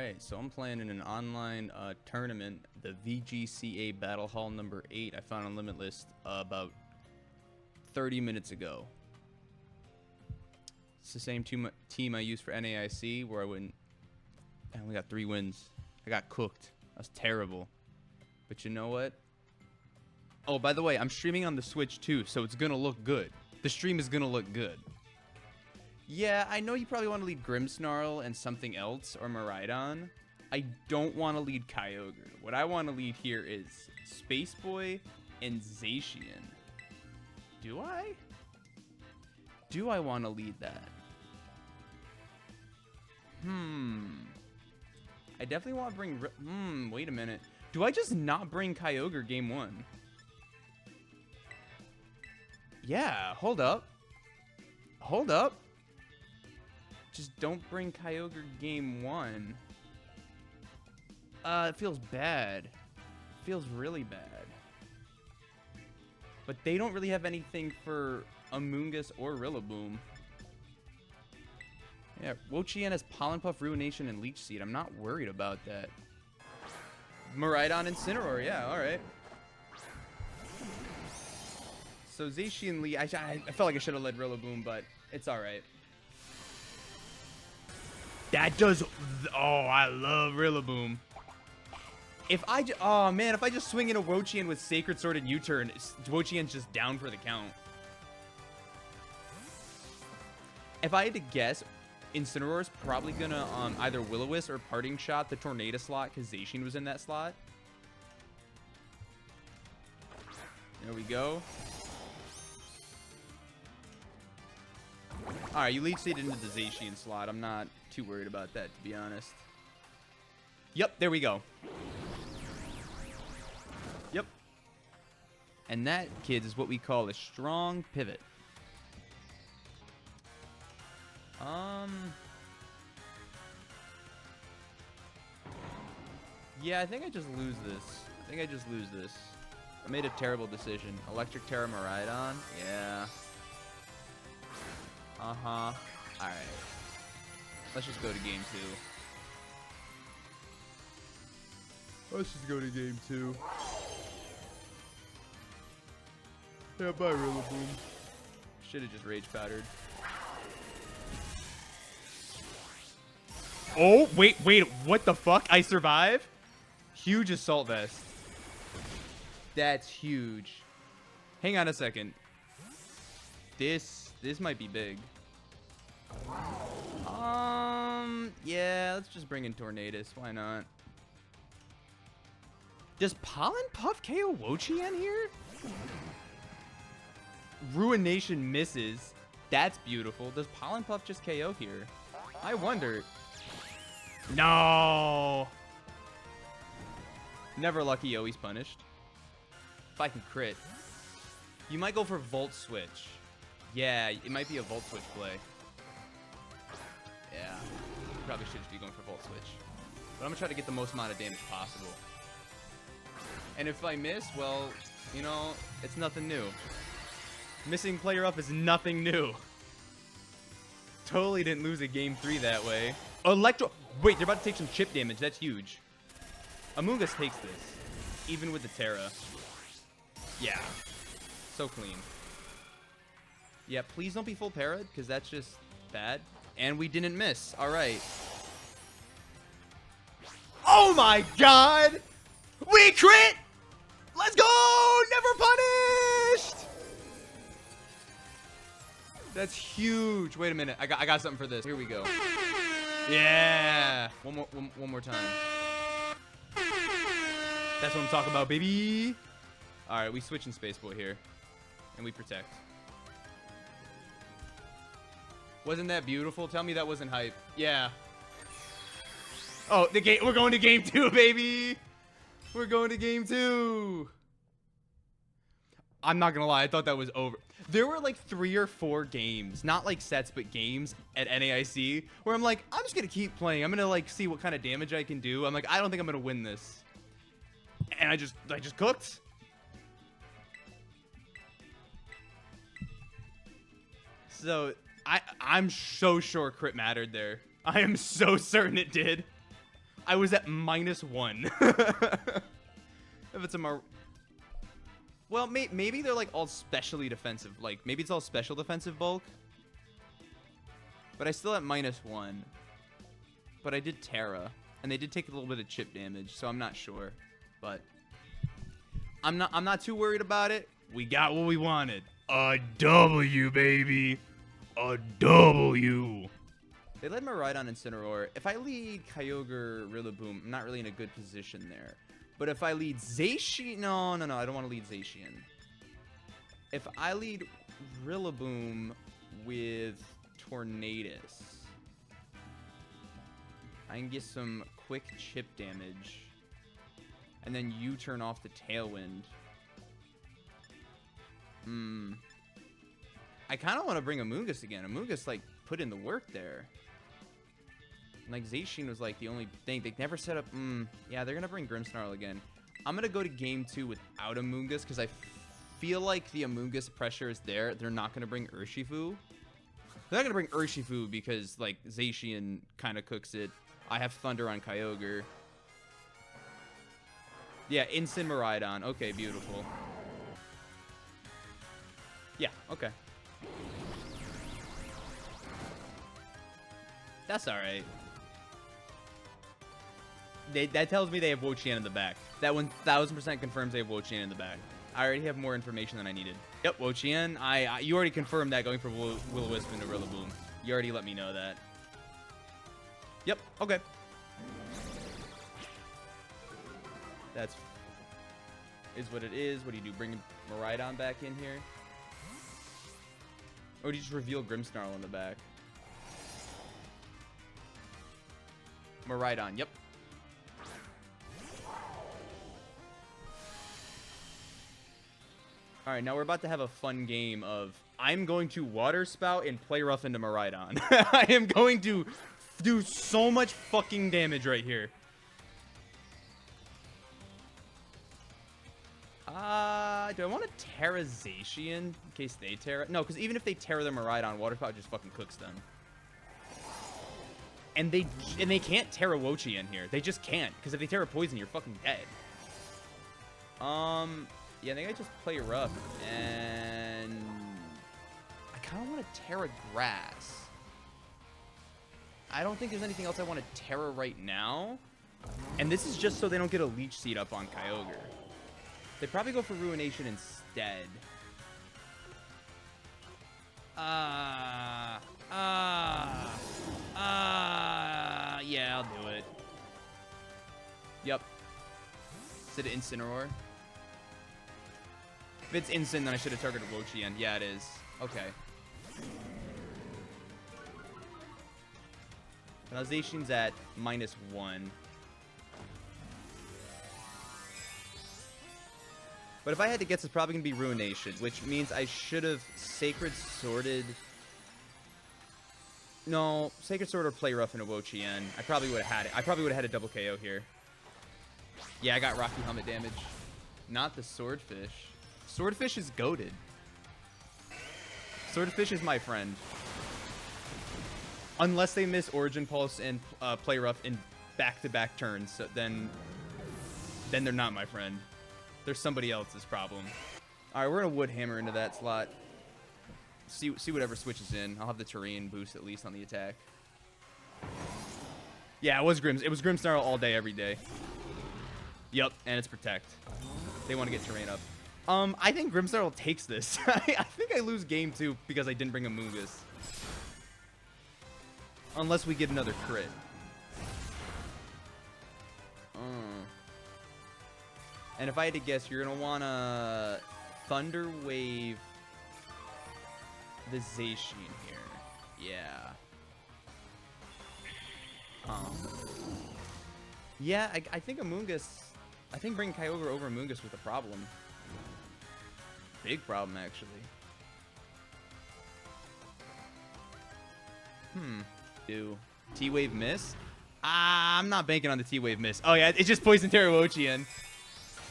Alright, so I'm playing in an online tournament, the VGCA Battle Hall number 8. I found on Limitless about 30 minutes ago. It's the same team I used for NAIC, where I only got 3 wins. I got cooked. That was terrible. But you know what? Oh, by the way, I'm streaming on the Switch too, so it's gonna look good. The stream is gonna look good. Yeah, I know you probably want to lead Grimmsnarl and something else, or Miraidon. I don't want to lead Kyogre. What I want to lead here is Space Boy and Zacian. Do I? Do I want to lead that? I definitely want to bring... wait a minute. Do I just not bring Kyogre game 1? Yeah, hold up. Hold up. Just don't bring Kyogre game 1. It feels bad. It feels really bad. But they don't really have anything for Amoonguss or Rillaboom. Yeah, Wo-Chien has Pollen Puff, Ruination, and Leech Seed. I'm not worried about that. Miraidon, Incineroar. Yeah, alright. So Zacian Lee, I felt like I should have led Rillaboom, but it's alright. That does... Oh, I love Rillaboom. If I... Oh, man, if I just swing in a Wo-Chien with Sacred Sword and U-turn, Wo-Chien's just down for the count. If I had to guess, Incineroar's probably gonna either Will-O-Wisp or Parting Shot the Tornado slot, because Zacian was in that slot. There we go. Alright, you Leech Seed into the Zacian slot. I'm not too worried about that, to be honest. Yep, there we go. Yep. And that, kids, is what we call a strong pivot. Yeah, I think I just lose this. I made a terrible decision. Electric Terra Miraidon? Yeah. Uh-huh. Alright. Let's just go to game 2. Let's just go to game 2. Yeah, bye, Rillaboom. Should've just Rage Powdered. Oh, wait, what the fuck? I survive? Huge Assault Vest. That's huge. Hang on a second. This might be big. Yeah, let's just bring in Tornadus. Why not? Does Pollen Puff KO Wo-Chien here? Ruination misses. That's beautiful. Does Pollen Puff just KO here? I wonder. No. Never lucky, always punished. If I can crit. You might go for Volt Switch. Yeah, it might be a Volt Switch play. Yeah. Probably should just be going for Volt Switch. But I'm going to try to get the most amount of damage possible. And if I miss, well, you know, it's nothing new. Missing player up is nothing new. Totally didn't lose a game 3 that way. Electro... Wait, they're about to take some chip damage. That's huge. Amoonguss takes this. Even with the Terra. Yeah. So clean. Yeah, please don't be full parried, because that's just bad. And we didn't miss. All right. Oh my god! We crit! Let's go! Never punished! That's huge. Wait a minute. I got something for this. Here we go. Yeah. One more time. That's what I'm talking about, baby. All right, we switching Space Boy here. And we protect. Wasn't that beautiful? Tell me that wasn't hype. Yeah. Oh, we're going to game 2, baby. We're going to game 2. I'm not going to lie. I thought that was over. There were like 3 or 4 games, not like sets, but games at NAIC where I'm like, I'm just going to keep playing. I'm going to like see what kind of damage I can do. I'm like, I don't think I'm going to win this. And I just cooked. So I'm so sure crit mattered there. I am so certain it did. I was at -1. If it's a well, maybe they're like all specially defensive. Like maybe it's all special defensive bulk. But I still at -1. But I did Terra, and they did take a little bit of chip damage, so I'm not sure. But I'm not too worried about it. We got what we wanted. A W, baby. A W. They led Miraidon Incineroar. If I lead Kyogre Rillaboom, I'm not really in a good position there. But if I lead Zacian... No, I don't want to lead Zacian. If I lead Rillaboom with Tornadus, I can get some quick chip damage. And then you turn off the Tailwind. I kind of want to bring Amoonguss again. Amoonguss, like, put in the work there. Like, Zacian was, like, the only thing. They never set up... yeah, they're going to bring Grimmsnarl again. I'm going to go to game 2 without Amoonguss because I feel like the Amoonguss pressure is there. They're not going to bring Urshifu. They're not going to bring Urshifu because, like, Zacian kind of cooks it. I have Thunder on Kyogre. Yeah, Instant Miraidon. Okay, beautiful. Yeah, okay. That's alright. That tells me they have Wo-Chien in the back. That 1000% confirms they have Wo-Chien in the back. I already have more information than I needed. Yep, Wo-Chien. You already confirmed that going for Will-O-Wisp into Rillaboom. You already let me know that. Yep, okay. That's... is what it is. What do you do? Bring Miraidon back in here? Or do you just reveal Grimmsnarl in the back? Miraidon, yep. Alright, now we're about to have a fun game of... I'm going to Water Spout and play rough into Miraidon. I am going to do so much fucking damage right here. Do I want to Terra Zacian in case they Terra? No, because even if they Terra their Miraidon, Water Spout just fucking cooks them. And they can't Terra Wo-Chien here. They just can't, because if they Terra Poison, you're fucking dead. Yeah, I think I just play rough, and I kind of want to Terra Grass. I don't think there's anything else I want to Terra right now. And this is just so they don't get a Leech Seed up on Kyogre. They'd probably go for Ruination instead. Yeah, I'll do it. Yep. Is it Incineroar? If it's Instant, then I should have targeted Wo-Chien. Yeah, it is. Okay. Now Zacian's at -1. But if I had to guess, it's probably going to be Ruination, which means I should have Sacred Sworded... No, Sacred Sword or Play Rough in a Wo-Chien. I probably would have had it. I probably would have had a double KO here. Yeah, I got Rocky Helmet damage. Not the Swordfish. Swordfish is goated. Swordfish is my friend. Unless they miss Origin Pulse and Play Rough in back-to-back turns, so then they're not my friend. There's somebody else's problem. All right, we're gonna Wood Hammer into that slot. See whatever switches in. I'll have the terrain boost at least on the attack. Yeah, it was Grimmsnarl all day, every day. Yep, and it's Protect. They want to get terrain up. I think Grimmsnarl takes this. I think I lose game 2 because I didn't bring a Amoonguss. Unless we get another crit. And if I had to guess, you're going to want to Thunder Wave the Zacian here. Yeah. Yeah, I think Amoonguss... I think bringing Kyogre over Amoonguss was a problem. Big problem, actually. Do T-Wave miss? I'm not banking on the T-Wave miss. Oh, yeah, it's just Poison Terra Wo-Chien.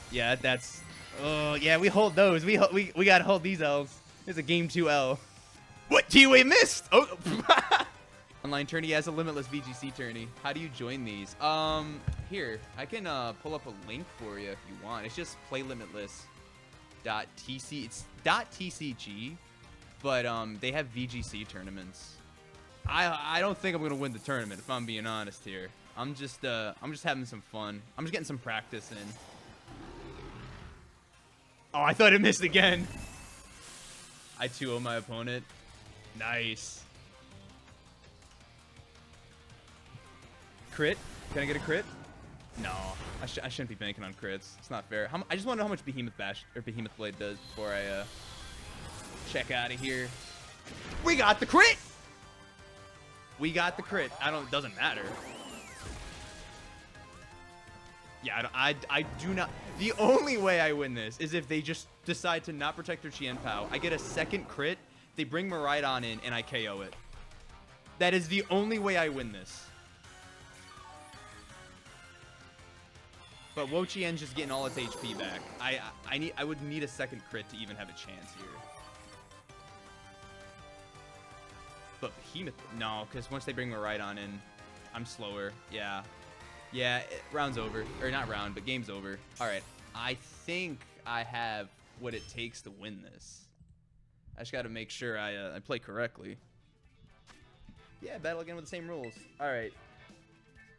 Yeah, that's... Oh, yeah, we hold those. We got to hold these L's. There's a game 2 L. What? T-Wave missed? Oh. Online tourney has a limitless VGC tourney. How do you join these? Here, I can pull up a link for you if you want. It's just playlimitless.tc. It's .tcg, but they have VGC tournaments. I don't think I'm gonna win the tournament if I'm being honest here. I'm just having some fun. I'm just getting some practice in. Oh, I thought it missed again. I 2-0 my opponent. Nice. Crit? Can I get a crit? No, I shouldn't be banking on crits. It's not fair. I just want to know how much Behemoth Bash or Behemoth Blade does before I check out of here. We got the crit. We got the crit. It doesn't matter. Yeah, I do not. The only way I win this is if they just decide to not protect their Chien Pao. I get a second crit. They bring Miraidon in and I KO it. That is the only way I win this. But Wo-Chien's just getting all its HP back. I would need a second crit to even have a chance here. But Behemoth, no, because once they bring Miraidon in, I'm slower. Yeah. Yeah, round's over. Or not round, but game's over. All right, I think I have what it takes to win this. I just got to make sure I play correctly. Yeah, battle again with the same rules. All right.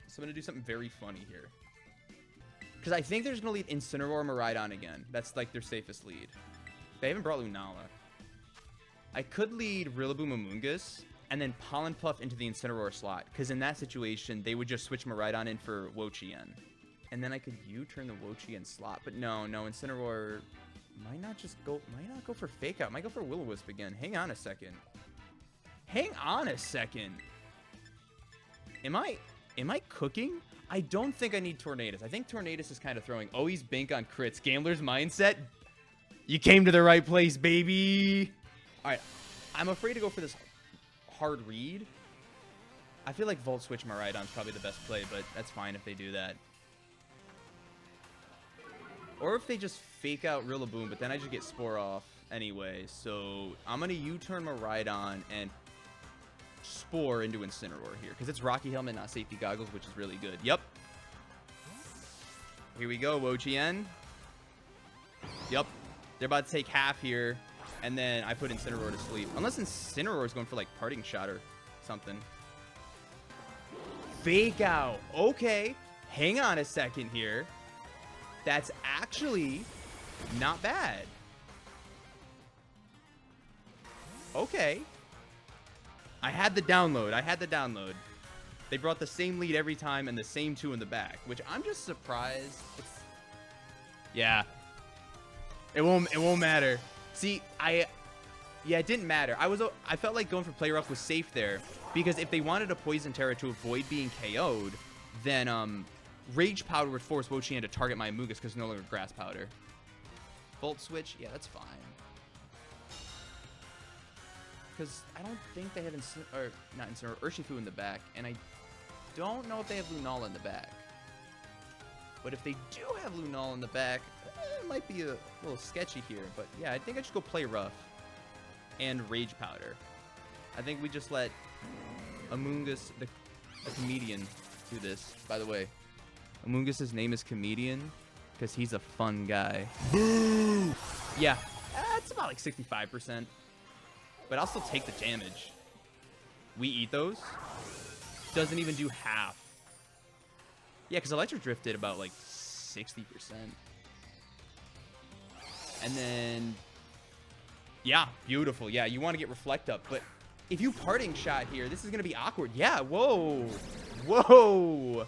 So I'm going to do something very funny here. Because I think they're just going to lead Incineroar Miraidon again. That's like their safest lead. They haven't brought Lunala. I could lead Rillaboom Amoonguss and then Pollen Puff into the Incineroar slot. Because in that situation, they would just switch Miraidon in for Wo-Chien. And then I could U-turn the Wo-Chien slot. But no, Incineroar might not go for Fake Out. Might go for Will-O-Wisp again. Hang on a second. Hang on a second. Am I cooking? I don't think I need Tornadus. I think Tornadus is kind of throwing. Always bank on crits. Gambler's mindset. You came to the right place, baby. All right. I'm afraid to go for this hard read. I feel like Volt Switch Miraidon's probably the best play, but that's fine if they do that. Or if they just fake out Rillaboom, but then I just get Spore off anyway. So I'm going to U-turn Miraidon and Spore into Incineroar here, because it's Rocky Helmet, not Safety Goggles, which is really good. Yep. Here we go, Wo-Chien. Yep. They're about to take half here, and then I put Incineroar to sleep. Unless Incineroar is going for, like, Parting Shot or something. Fake Out. Okay. Hang on a second here. That's actually not bad. Okay. I had the download. They brought the same lead every time and the same two in the back, which I'm just surprised. Yeah. It won't matter. See, yeah, it didn't matter. I felt like going for Play Rough was safe there, because if they wanted a Poison Terra to avoid being KO'd, then Rage Powder would force Wo-Chien to target my Amoonguss because it's no longer Grass Powder. Volt Switch, yeah, that's fine. Because I don't think they have Urshifu in the back, and I don't know if they have Lunala in the back. But if they do have Lunala in the back, it might be a little sketchy here. But yeah, I think I should go Play Rough and Rage Powder. I think we just let Amoonguss, the comedian, do this. By the way, Amoonguss's name is Comedian because he's a fun guy. Boo! Yeah, it's about like 65%. But I'll still take the damage. We eat those. Doesn't even do half. Yeah, because Electric Drift did about like 60%. And then... yeah, beautiful. Yeah, you want to get Reflect Up. But if you Parting Shot here, this is going to be awkward. Yeah, whoa. Whoa.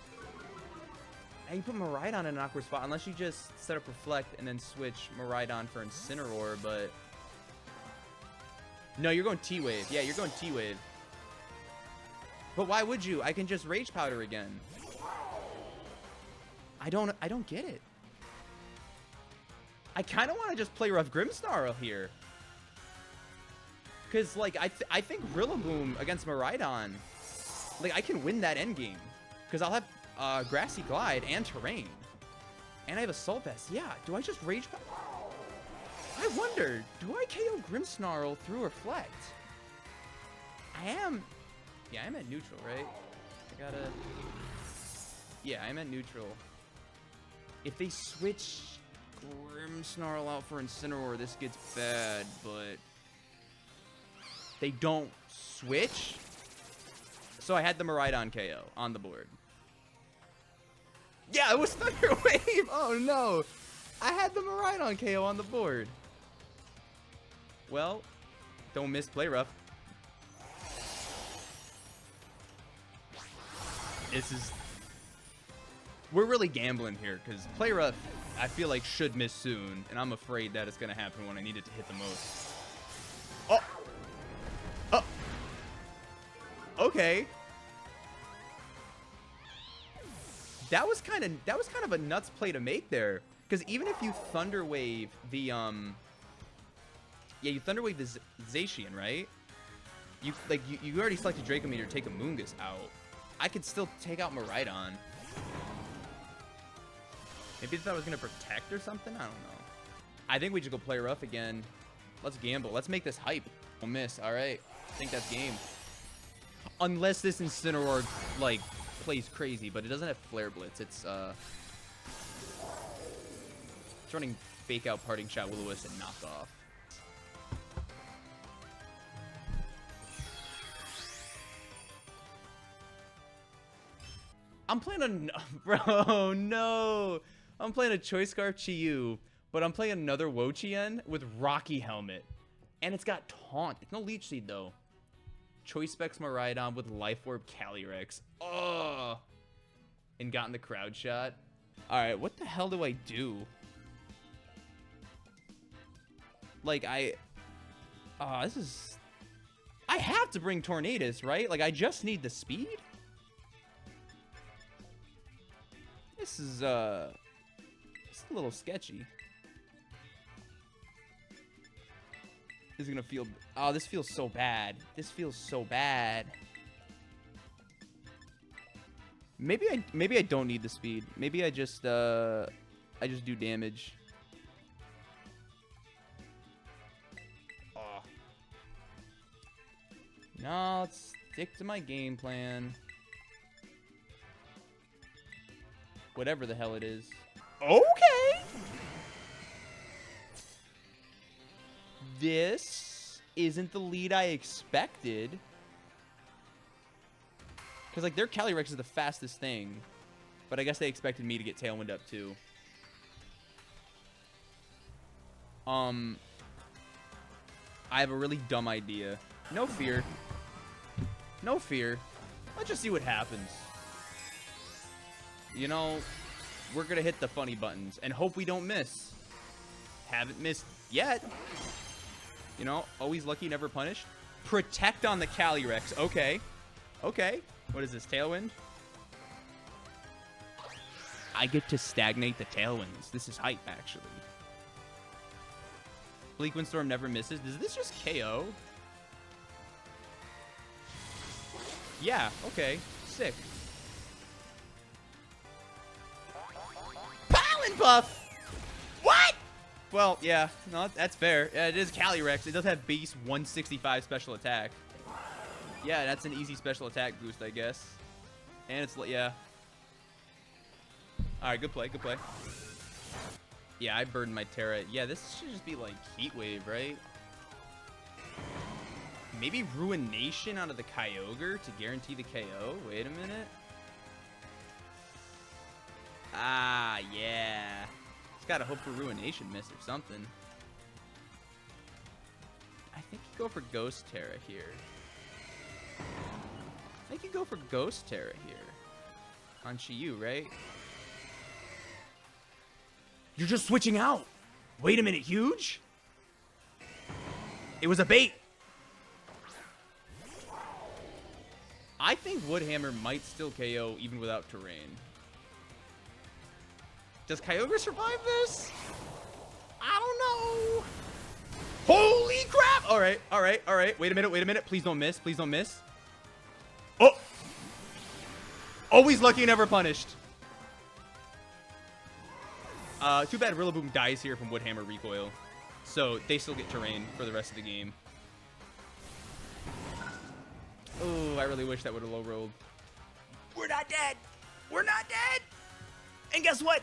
And you put Miraidon in an awkward spot. Unless you just set up Reflect and then switch Miraidon for Incineroar, but... no, you're going T-Wave. Yeah, you're going T-Wave. But why would you? I can just Rage Powder again. I don't get it. I kind of want to just play Rough Grimmsnarl here. Because, like, I think Rillaboom against Miraidon, like, I can win that endgame. Because I'll have Grassy Glide and Terrain. And I have Assault Vest. Yeah, do I just Rage Powder? I wonder, do I KO Grimmsnarl through Reflect? I am Yeah, I'm at neutral, right? I gotta... Yeah, I'm at neutral. If they switch Grimmsnarl out for Incineroar, this gets bad, but... They don't switch? So I had the Miraidon KO on the board. Yeah, it was Thunder Wave! Oh no! I had the Miraidon KO on the board. Well, don't miss Play Rough. This is... We're really gambling here, because Play Rough, I feel like, should miss soon, and I'm afraid that it's going to happen when I need it to hit the most. Oh! Oh! Okay. That was kind of a nuts play to make there, because even if you Thunder Wave the yeah, you Thunder Wave the Zacian, right? You already selected Dracometer to take a Moongus out. I could still take out Miraidon. Maybe they thought I was going to protect or something? I don't know. I think we just go Play Rough again. Let's gamble. Let's make this hype. We'll miss. All right. I think that's game. Unless this Incineroar, like, plays crazy. But it doesn't have Flare Blitz. It's running Fake Out, Parting Shot, Will-O-Wisp, and Knock Off. I'm playing a... Bro, no. I'm playing a Choice Scarf Chi-Yu, but I'm playing another Wo-Chien with Rocky Helmet. And it's got Taunt. It's no Leech Seed, though. Choice Specs Miraidon with Life Orb Calyrex. Oh! And gotten the crowd shot. Alright, what the hell do I do? Like, this is... I have to bring Tornadus, right? Like, I just need the speed? This is a little sketchy. This is gonna feel... Oh, this feels so bad. This feels so bad. Maybe I don't need the speed. Maybe I just do damage. Oh. No, let's stick to my game plan. Whatever the hell it is. Okay! This isn't the lead I expected. Because, like, their Calyrex is the fastest thing. But I guess they expected me to get Tailwind up, too. I have a really dumb idea. No fear. No fear. Let's just see what happens. You know, we're going to hit the funny buttons and hope we don't miss. Haven't missed yet. You know, always lucky, never punished. Protect on the Calyrex. Okay. Okay. What is this, Tailwind? I get to stagnate the Tailwinds. This is hype, actually. Bleak Windstorm never misses. Does this just KO? Yeah, okay. Sick. Buff. What? Well, yeah, no, that's fair. Yeah, it is Calyrex. It does have base 165 special attack. Yeah, that's an easy special attack boost, I guess. And it's, yeah. All right, good play, good play. Yeah, I burdened my Terra. Yeah, this should just be like Heat Wave, right? Maybe Ruination onto the Kyogre to guarantee the KO. Wait a minute. Ah, yeah. Just gotta hope for Ruination miss or something. I think you go for Ghost Terra here. I think you go for Ghost Terra here. On Chi-Yu, right? You're just switching out. Wait a minute, huge? It was a bait. I think Woodhammer might still KO even without terrain. Does Kyogre survive this? I don't know. Holy crap! All right, all right, all right. Wait a minute, wait a minute. Please don't miss. Please don't miss. Oh! Always lucky, never punished. Too bad Rillaboom dies here from Woodhammer recoil. So they still get terrain for the rest of the game. Oh, I really wish that would have low rolled. We're not dead. We're not dead. And guess what?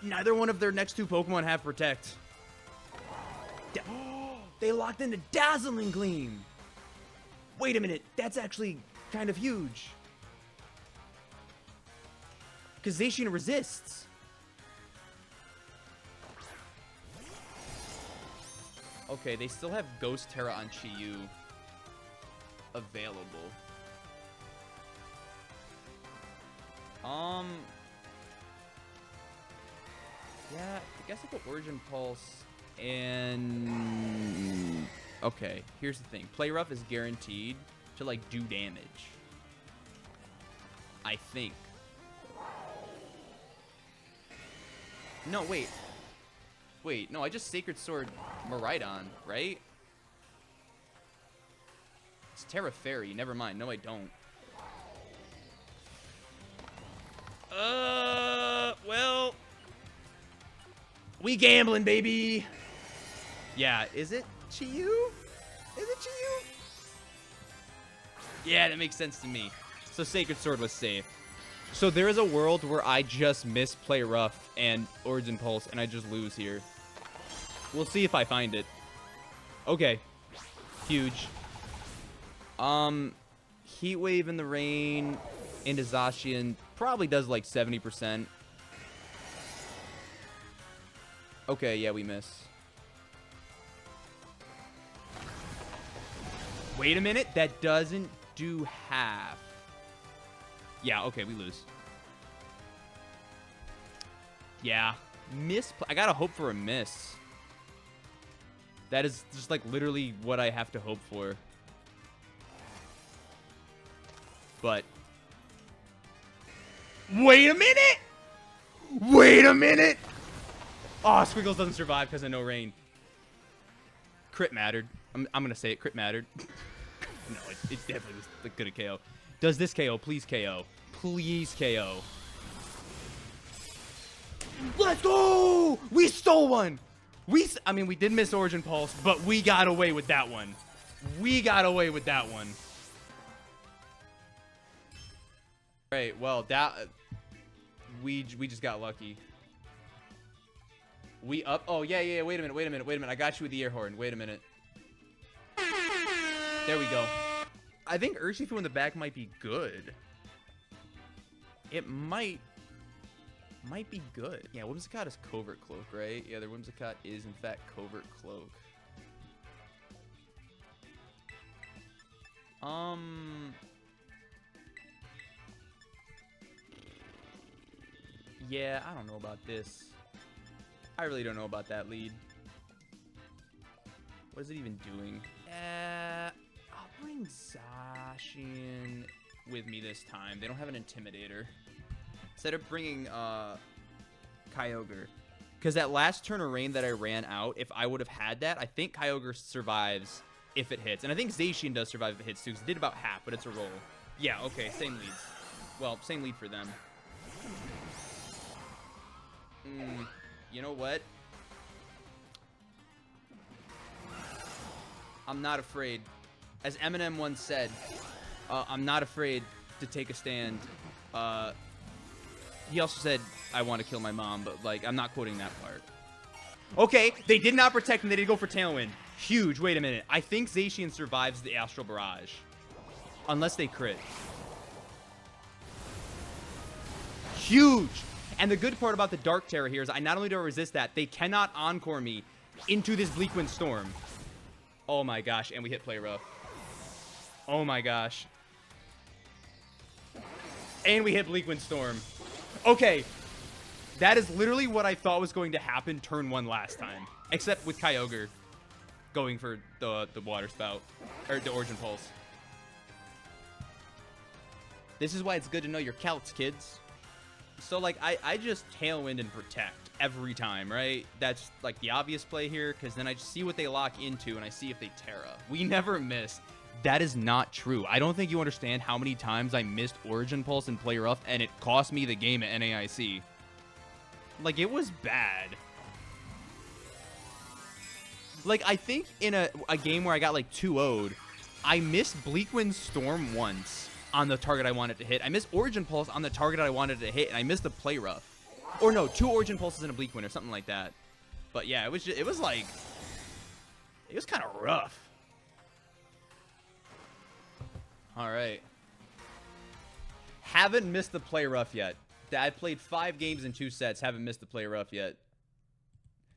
Neither one of their next 2 Pokemon have Protect. They locked into Dazzling Gleam. Wait a minute. That's actually kind of huge. Because Zacian resists. Okay, they still have Ghost Terra on Chi-Yu available. Yeah, I guess I put Origin Pulse and... Okay, here's the thing. Play Rough is guaranteed to, like, do damage. I think. No, wait. Wait, no, I just Sacred Sword Miraidon, right? It's Terra Fairy. Never mind. No, I don't. Well... We gambling, baby! Yeah, is it Chi-Yu? Is it Chi-Yu? Yeah, that makes sense to me. So Sacred Sword was safe. So there is a world where I just miss Play Rough and Origin Pulse, and I just lose here. We'll see if I find it. Okay. Huge. Heat Wave in the rain into Zacian probably does like 70%. Okay, yeah, we miss. Wait a minute, that doesn't do half. Yeah, okay, we lose. Yeah, miss. I gotta hope for a miss. That is just like literally what I have to hope for. But wait a minute! Wait a minute! Oh, Squiggles doesn't survive because of no rain. Crit mattered. I'm gonna say it. Crit mattered. No, it definitely was good at KO. Does this KO? Please KO. Please KO. Let's go! We stole one! I mean, we did miss Origin Pulse, but we got away with that one. We got away with that one. Right, well, that... we just got lucky. We up... Oh, yeah, wait a minute. I got you with the air horn. Wait a minute. There we go. I think Urshifu in the back might be good. It might be good. Yeah, Whimsicott is Covert Cloak, right? Yeah, their Whimsicott is, in fact, Covert Cloak. Yeah, I don't know about this. I really don't know about that lead. What is it even doing? I'll bring Zacian with me this time. They don't have an Intimidator. Instead of bringing Kyogre. Because that last turn of rain that I ran out, if I would have had that, I think Kyogre survives if it hits. And I think Zacian does survive if it hits too, because it did about half, but it's a roll. Yeah, okay, same leads. Well, same lead for them. You know what? I'm not afraid. As Eminem once said, I'm not afraid to take a stand. He also said, I want to kill my mom, but, like, I'm not quoting that part. Okay, they did not protect him. They did go for Tailwind. Huge. Wait a minute. I think Zacian survives the Astral Barrage. Unless they crit. Huge. And the good part about the Dark Terror here is I not only do I resist that, they cannot Encore me into this Bleakwind Storm. Oh my gosh, and we hit Play Rough. Oh my gosh. And we hit Bleakwind Storm. Okay. That is literally what I thought was going to happen turn 1 last time. Except with Kyogre going for the Water Spout. Or the Origin Pulse. This is why it's good to know your calcs, kids. So, like, I just Tailwind and Protect every time, right? That's, like, the obvious play here, because then I just see what they lock into, and I see if they Terra. We never miss. That is not true. I don't think you understand how many times I missed Origin Pulse and Play Rough, and it cost me the game at NAIC. Like, it was bad. Like, I think in a game where I got, like, 2-0'd, I missed Bleakwind Storm once on the target I wanted to hit. I missed Origin Pulse on the target I wanted to hit, and I missed the Play Rough. Or no, 2 Origin Pulses and a Bleakwind or something like that. But yeah, it was kind of rough. All right. Haven't missed the Play Rough yet. I played 5 games in 2 sets. Haven't missed the Play Rough yet.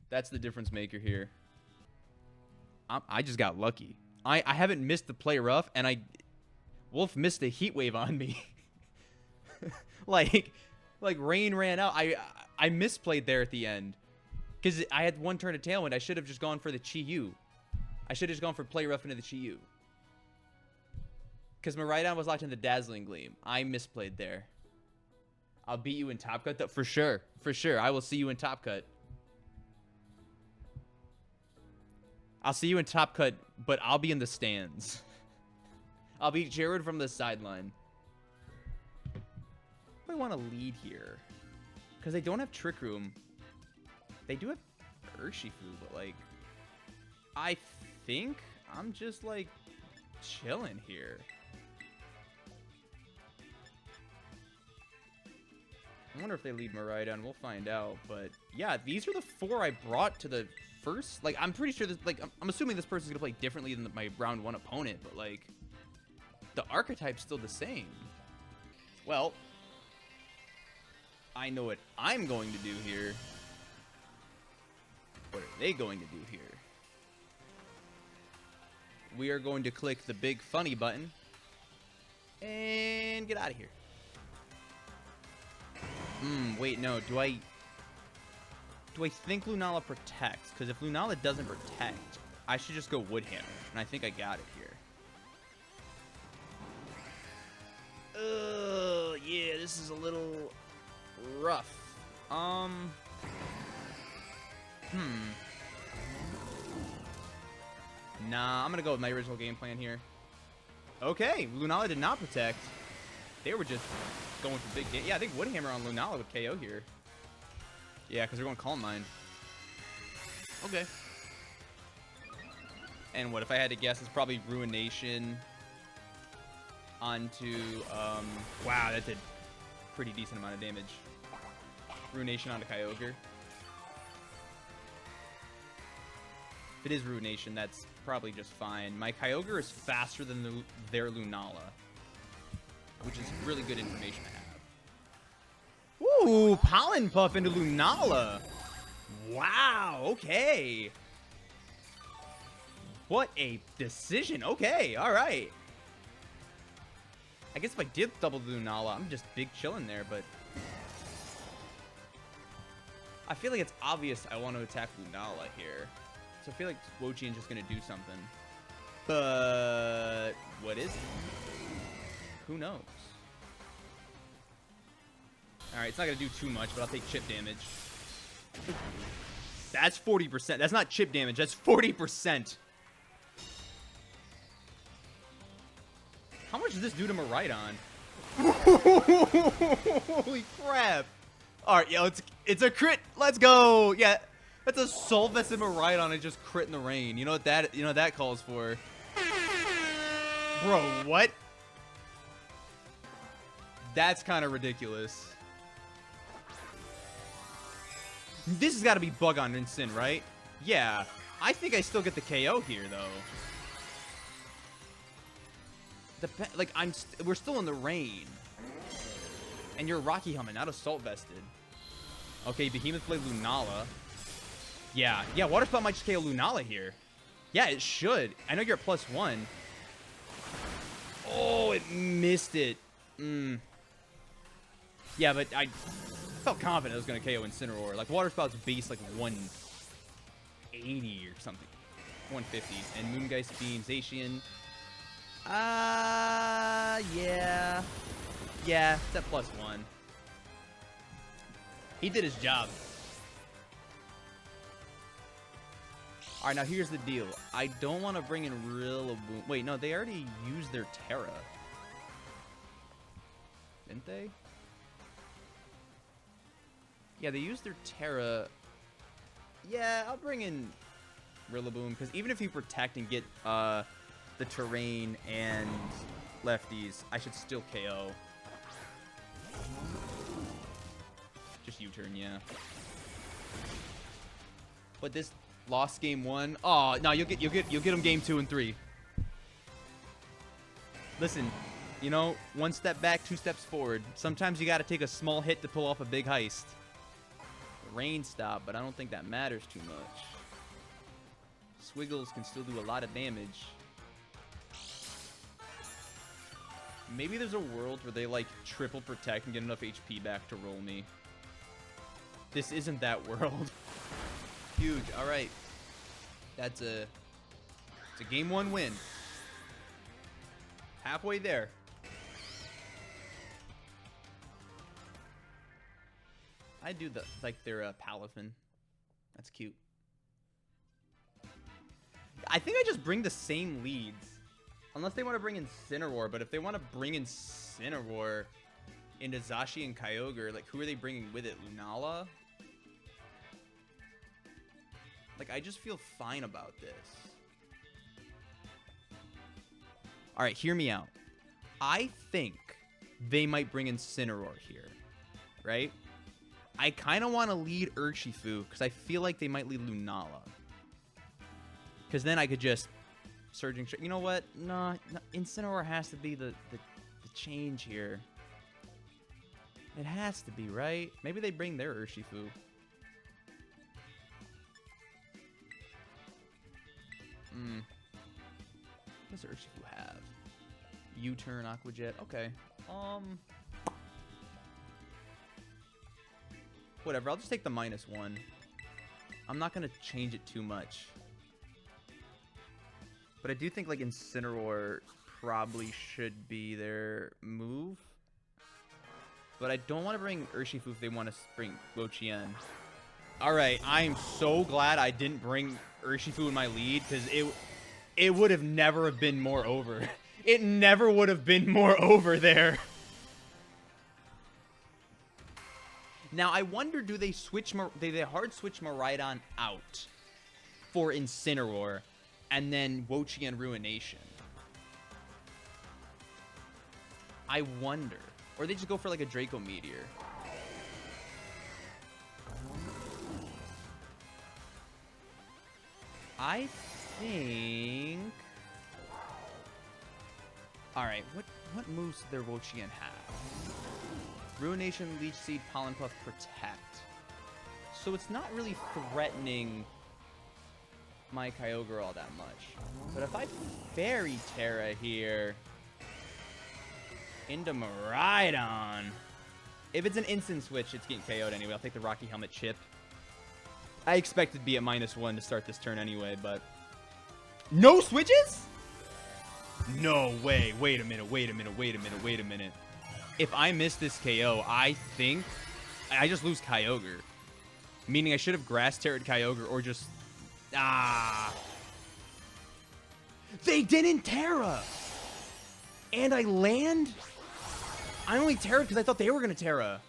That's the difference maker here. I just got lucky. I haven't missed the Play Rough, and Wolf missed a Heat Wave on me. like Rain ran out. I misplayed there at the end. Because I had 1 turn of Tailwind. I should have just gone for the Chi-Yu. I should have just gone for Play Rough into the Chi-Yu. Because Miraidon was locked in the Dazzling Gleam. I misplayed there. I'll beat you in Top Cut, though. For sure. For sure. I will see you in Top Cut. I'll see you in Top Cut, but I'll be in the stands. I'll beat Jared from the sideline. I want to lead here. Because they don't have Trick Room. They do have Urshifu, but, like, I think I'm just, like, chilling here. I wonder if they lead Miraidon. We'll find out. But, yeah, these are the 4 I brought to the first. Like, I'm pretty sure this, like, I'm assuming this person's going to play differently than my round 1 opponent. But, like, the archetype's still the same. Well, I know what I'm going to do here. What are they going to do here? We are going to click the big funny button and get out of here. Wait, no. Do I think Lunala protects? Because if Lunala doesn't protect, I should just go Woodhammer. And I think I got it here. Yeah, this is a little rough. Nah, I'm gonna go with my original game plan here. Okay, Lunala did not protect. They were just going for big game. Yeah, I think Woodhammer on Lunala would KO here. Yeah, because they're going Calm Mind. Okay. And what if I had to guess? It's probably Ruination onto wow, that did pretty decent amount of damage. Ruination onto Kyogre. If it is Ruination, that's probably just fine. My Kyogre is faster than their Lunala, which is really good information to have. Ooh, Pollen Puff into Lunala. Wow, okay. What a decision. Okay, all right. I guess if I did double Lunala, I'm just big chilling there, but I feel like it's obvious I want to attack Lunala here. So I feel like Wo-Chien's just going to do something. But what is it? Who knows? Alright, it's not going to do too much, but I'll take chip damage. That's 40%. That's not chip damage. That's 40%. How much does this do to Miraidon? Holy crap. Alright, yo, it's a crit. Let's go. Yeah, that's a Soul Vested Miraidon and just crit in the rain. You know what that calls for? Bro, what? That's kind of ridiculous. This has got to be Bug on Rinsin, right? Yeah. I think I still get the KO here, though. Like, we're still in the rain. And you're Rocky Humming, not Assault Vested. Okay, Behemoth played Lunala. Yeah, Water Spout might just KO Lunala here. Yeah, it should. I know you're at +1. Oh, it missed it. Yeah, but I felt confident it was going to KO Incineroar. Like, Water Spout's base, like, 180 or something. 150. And Moongeist Beam, Zacian. Yeah. Yeah, it's at +1. He did his job. Alright, now here's the deal. I don't want to bring in Rillaboom. Wait, no, they already used their Terra. Didn't they? Yeah, they used their Terra. Yeah, I'll bring in Rillaboom, because even if you protect and get the terrain and lefties, I should still KO. Just U-turn, yeah. But this lost game 1. Oh, no, you'll get them game 2 and 3. Listen, you know, 1 step back, 2 steps forward. Sometimes you got to take a small hit to pull off a big heist. The rain stopped, but I don't think that matters too much. Swiggles can still do a lot of damage. Maybe there's a world where they, like, triple protect and get enough HP back to roll me. This isn't that world. Huge. All right. It's a game 1 win. Halfway there. I do their Palafin. That's cute. I think I just bring the same leads. Unless they want to bring in Incineroar, but if they want to bring in Incineroar into Zashi and Kyogre, like, who are they bringing with it? Lunala? Like, I just feel fine about this. All right, hear me out. I think they might bring in Incineroar here, right? I kind of want to lead Urshifu because I feel like they might lead Lunala. Because then I could just Surging. You know what? No, Incineroar has to be the change here. It has to be, right? Maybe they bring their Urshifu. What does Urshifu have? U-turn, Aqua Jet. Okay. Whatever. I'll just take the -1. I'm not gonna change it too much. But I do think, like, Incineroar probably should be their move. But I don't want to bring Urshifu if they want to bring Wo-Chien. Alright, I'm so glad I didn't bring Urshifu in my lead, because it would have never been more over. It never would have been more over there. Now, I wonder, do they switch, they hard switch Miraidon out for Incineroar, and then Wo-Chien Ruination? I wonder. Or they just go for, like, a Draco Meteor. I think... Alright, what moves does their Wo-Chien have? Ruination, Leech Seed, Pollen Puff, Protect. So it's not really threatening my Kyogre all that much. But if I Fairy Terra here into Miraidon, if it's an instant switch, it's getting KO'd anyway. I'll take the Rocky Helmet chip. I expected to be at -1 to start this turn anyway, but... No switches? No way. Wait a minute. If I miss this KO, I think I just lose Kyogre. Meaning I should have Grass Terra'd Kyogre or just... Ah. They didn't Terra! And I land? I only Terra'd because I thought they were going to Terra.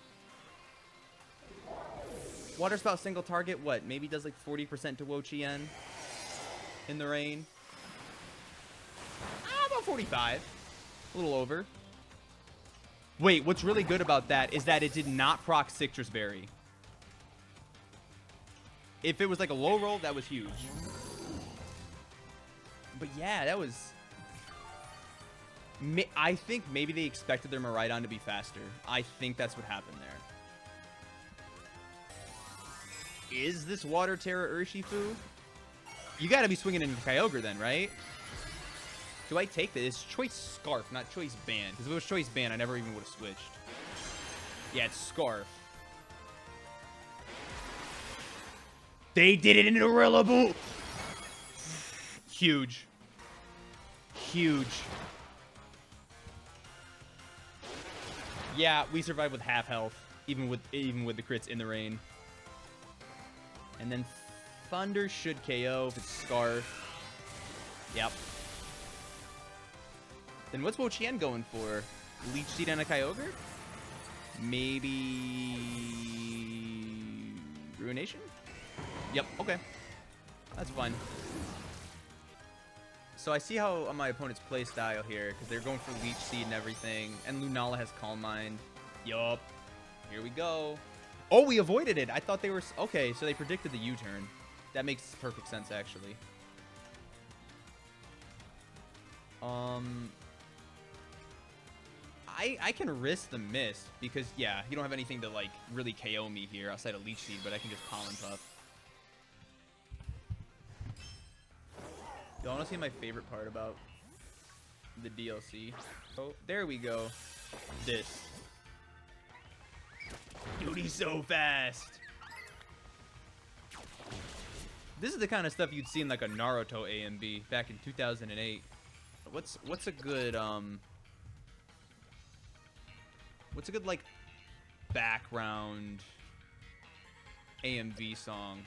Water Spout single target, what? Maybe does like 40% to Wo-Chien in the rain? About 45. A little over. Wait, what's really good about that is that it did not proc Citrus Berry. If it was like a low roll, that was huge. But yeah, that was... I think maybe they expected their Miraidon to be faster. I think that's what happened there. Is this Water Terra Urshifu? You gotta be swinging into Kyogre then, right? Do I take this? It's Choice Scarf, not Choice Band. Because if it was Choice Band, I never even would have switched. Yeah, it's Scarf. They did it into Rillaboom! Huge. Huge. Yeah, we survived with half health, even with the crits in the rain. And then Thunder should KO if it's Scarf. Yep. Then what's Wo-Chien going for? Leech Seed and a Kyogre? Maybe... Ruination? Yep, okay. That's fine. so I see how my opponents play style here, because they're going for Leech Seed and everything, and Lunala has Calm Mind. Yup. Here we go. Oh, we avoided it. I thought they were... Okay, so they predicted the U-turn. That makes perfect sense, actually. I can risk the miss, because, yeah, you don't have anything to, like, really KO me here outside of Leech Seed, but I can just Pollen Puff. You want to see my favorite part about the DLC? Oh, there we go. This. Dude, he's so fast. This is the kind of stuff you'd see in like a Naruto AMV back in 2008. What's a good like background AMV song?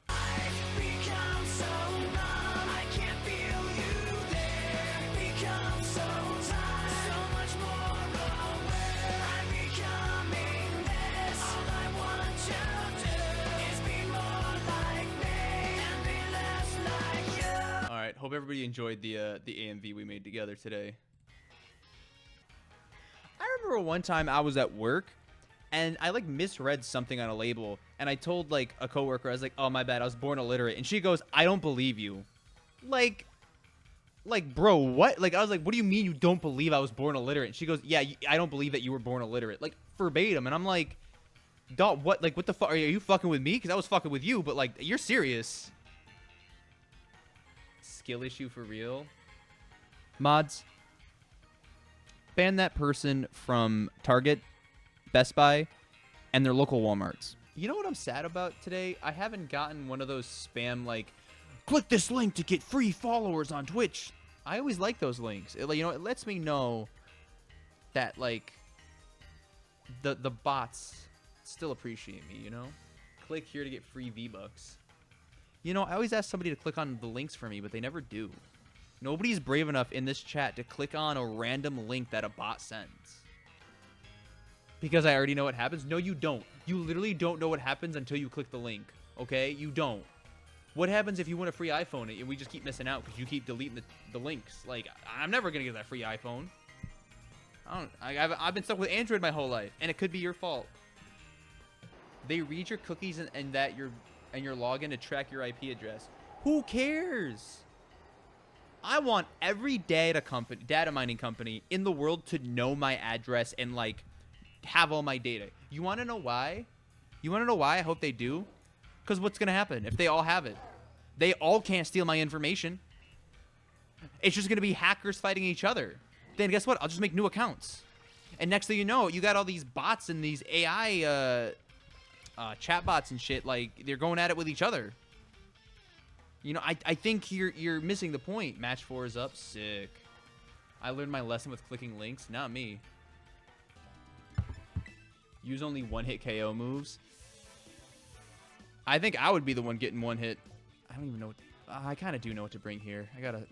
I've become so numb, I can't feel you there. Become so tired, so much more aware. I'm becoming this. All I want to do is be more like me and be less like you. All right, hope everybody enjoyed the AMV we made together today. I remember one time I was at work and I like misread something on a label, and I told like a coworker, I was like, "Oh, my bad, I was born illiterate," and she goes, "I don't believe you." Like, bro, what? Like, I was like, "What do you mean you don't believe I was born illiterate?" And she goes, "Yeah, I don't believe that you were born illiterate," like verbatim. And I'm like, "Dog, what? Like, what the fuck? Are you fucking with me? Because I was fucking with you, but like, you're serious." Skill issue for real. Mods, ban that person from Target, Best Buy, and their local Walmarts. You know what I'm sad about today? I haven't gotten one of those spam, like, click this link to get free followers on Twitch. I always like those links. It, you know, it lets me know that, like, the bots still appreciate me, you know? Click here to get free V-Bucks. You know, I always ask somebody to click on the links for me, but they never do. Nobody's brave enough in this chat to click on a random link that a bot sends. Because I already know what happens? No, you don't. You literally don't know what happens until you click the link. Okay? You don't. What happens if you win a free iPhone and we just keep missing out because you keep deleting the links? Like, I'm never going to get that free iPhone. I've been stuck with Android my whole life, and it could be your fault. They read your cookies and your login to track your IP address. Who cares? I want every data mining company in the world to know my address and, like, have all my data. You want to know why? You want to know why I hope they do? Because what's going to happen if they all have it? They all can't steal my information. It's just going to be hackers fighting each other. Then guess what? I'll just make new accounts. And next thing you know, you got all these bots and these AI chat bots and shit. Like, they're going at it with each other. You know, I think you're missing the point. Match 4 is up. Sick. I learned my lesson with clicking links. Not me. Use only one-hit KO moves. I think I would be the one getting one hit. I don't even know. I kind of do know what to bring here. I gotta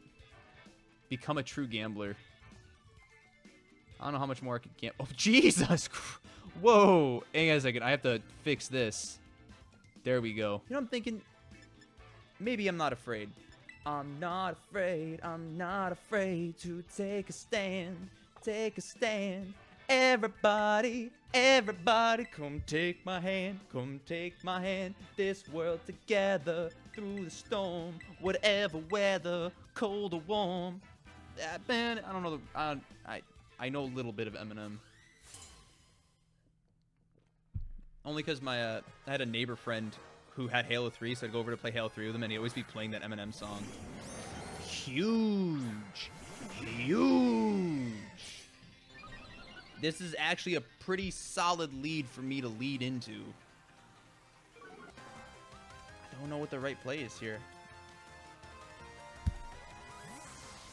become a true gambler. I don't know how much more I could gamble. Oh, Jesus. Whoa. Hang on a second. I have to fix this. There we go. You know, I'm thinking maybe I'm not afraid. I'm not afraid. I'm not afraid to take a stand. Take a stand. Everybody, everybody, come take my hand, come take my hand. This world together through the storm, whatever weather, cold or warm. Man, I don't know. I know a little bit of Eminem. Only because I had a neighbor friend who had Halo 3, so I'd go over to play Halo 3 with him, and he'd always be playing that Eminem song. Huge, huge. This is actually a pretty solid lead for me to lead into. I don't know what the right play is here.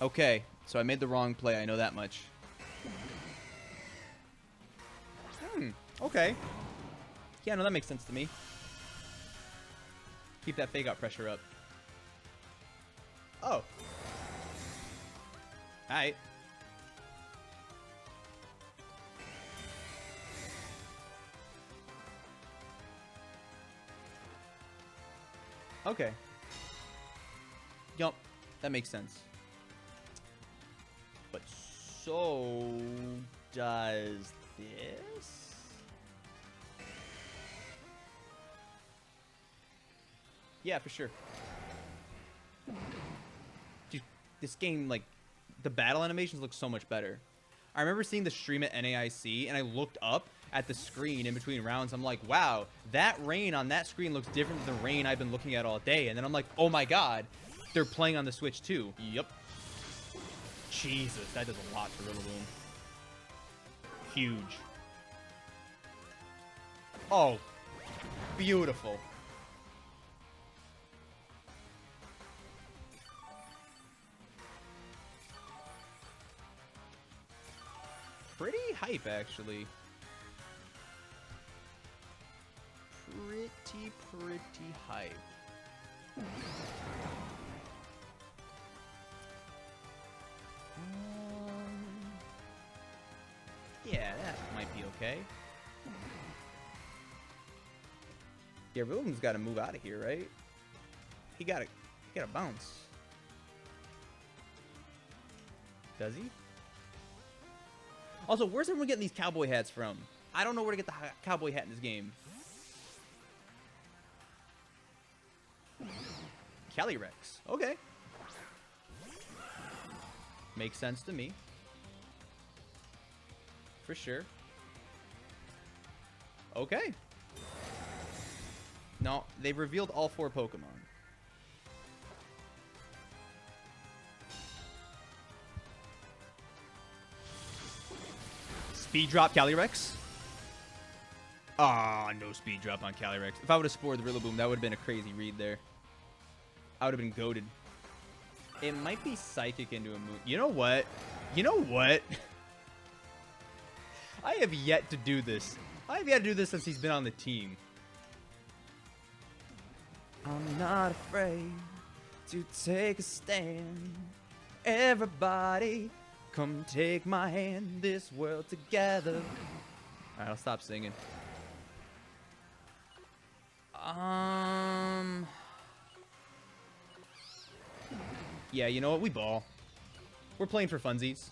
Okay, so I made the wrong play. I know that much. Okay. Yeah, no, that makes sense to me. Keep that fake out pressure up. Oh. Alright. Okay. Yup, that makes sense. So, does this? Yeah, for sure. Dude, this game, like, the battle animations look so much better. I remember seeing the stream at NAIC, and I looked up at the screen in between rounds. I'm like, wow, that rain on that screen looks different than the rain I've been looking at all day. And then I'm like, oh my god, they're playing on the Switch too. Yep. Jesus, that does a lot for Rillaboom. Huge. Oh, beautiful. Pretty hype, actually. Pretty hype. Yeah, that might be okay. Yeah, Rillaboom's got to move out of here, right? He gotta bounce. Does he? Also, where's everyone getting these cowboy hats from? I don't know where to get the cowboy hat in this game. Calyrex. Okay. Makes sense to me. For sure. Okay. No, they've revealed all 4 Pokemon. Speed drop Calyrex? Ah, no speed drop on Calyrex. If I would have spored the Rillaboom, that would have been a crazy read there. I would have been goated. It might be Psychic into a move. You know what? You know what? I have yet to do this. I have yet to do this since he's been on the team. I'm not afraid to take a stand. Everybody, come take my hand. This world together. Alright, I'll stop singing. Yeah, you know what? We ball. We're playing for funsies.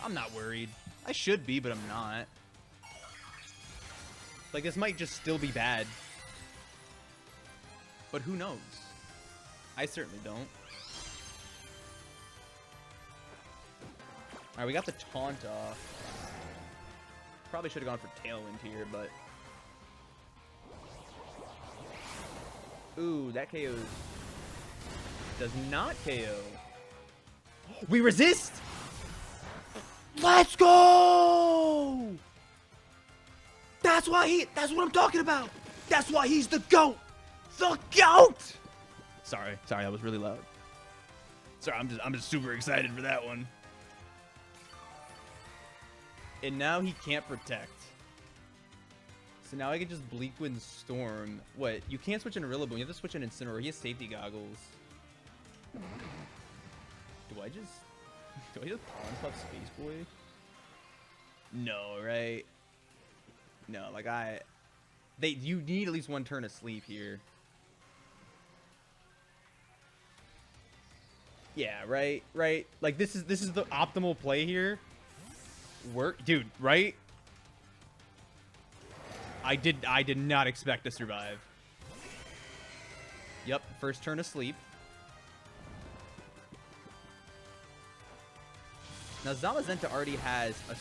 I'm not worried. I should be, but I'm not. Like, this might just still be bad. But who knows? I certainly don't. Alright, we got the taunt off. Probably should have gone for Tailwind here, but... Ooh, that KO's... Does not KO. We resist! Let's go! That's why that's what I'm talking about! That's why he's the GOAT! The GOAT! Sorry, that was really loud. Sorry, I'm just super excited for that one. And now he can't protect. So now I can just Bleak Wind Storm. What? You can't switch into Rillaboom. You have to switch into Incineroar. He has safety goggles. Do I just Pawn Puff Space Boy? No, right? No, like you need at least one turn of sleep here. Yeah, right. Like this is the optimal play here. Work, dude, right? I did not expect to survive. Yep, first turn of sleep. Now Zamazenta already has a...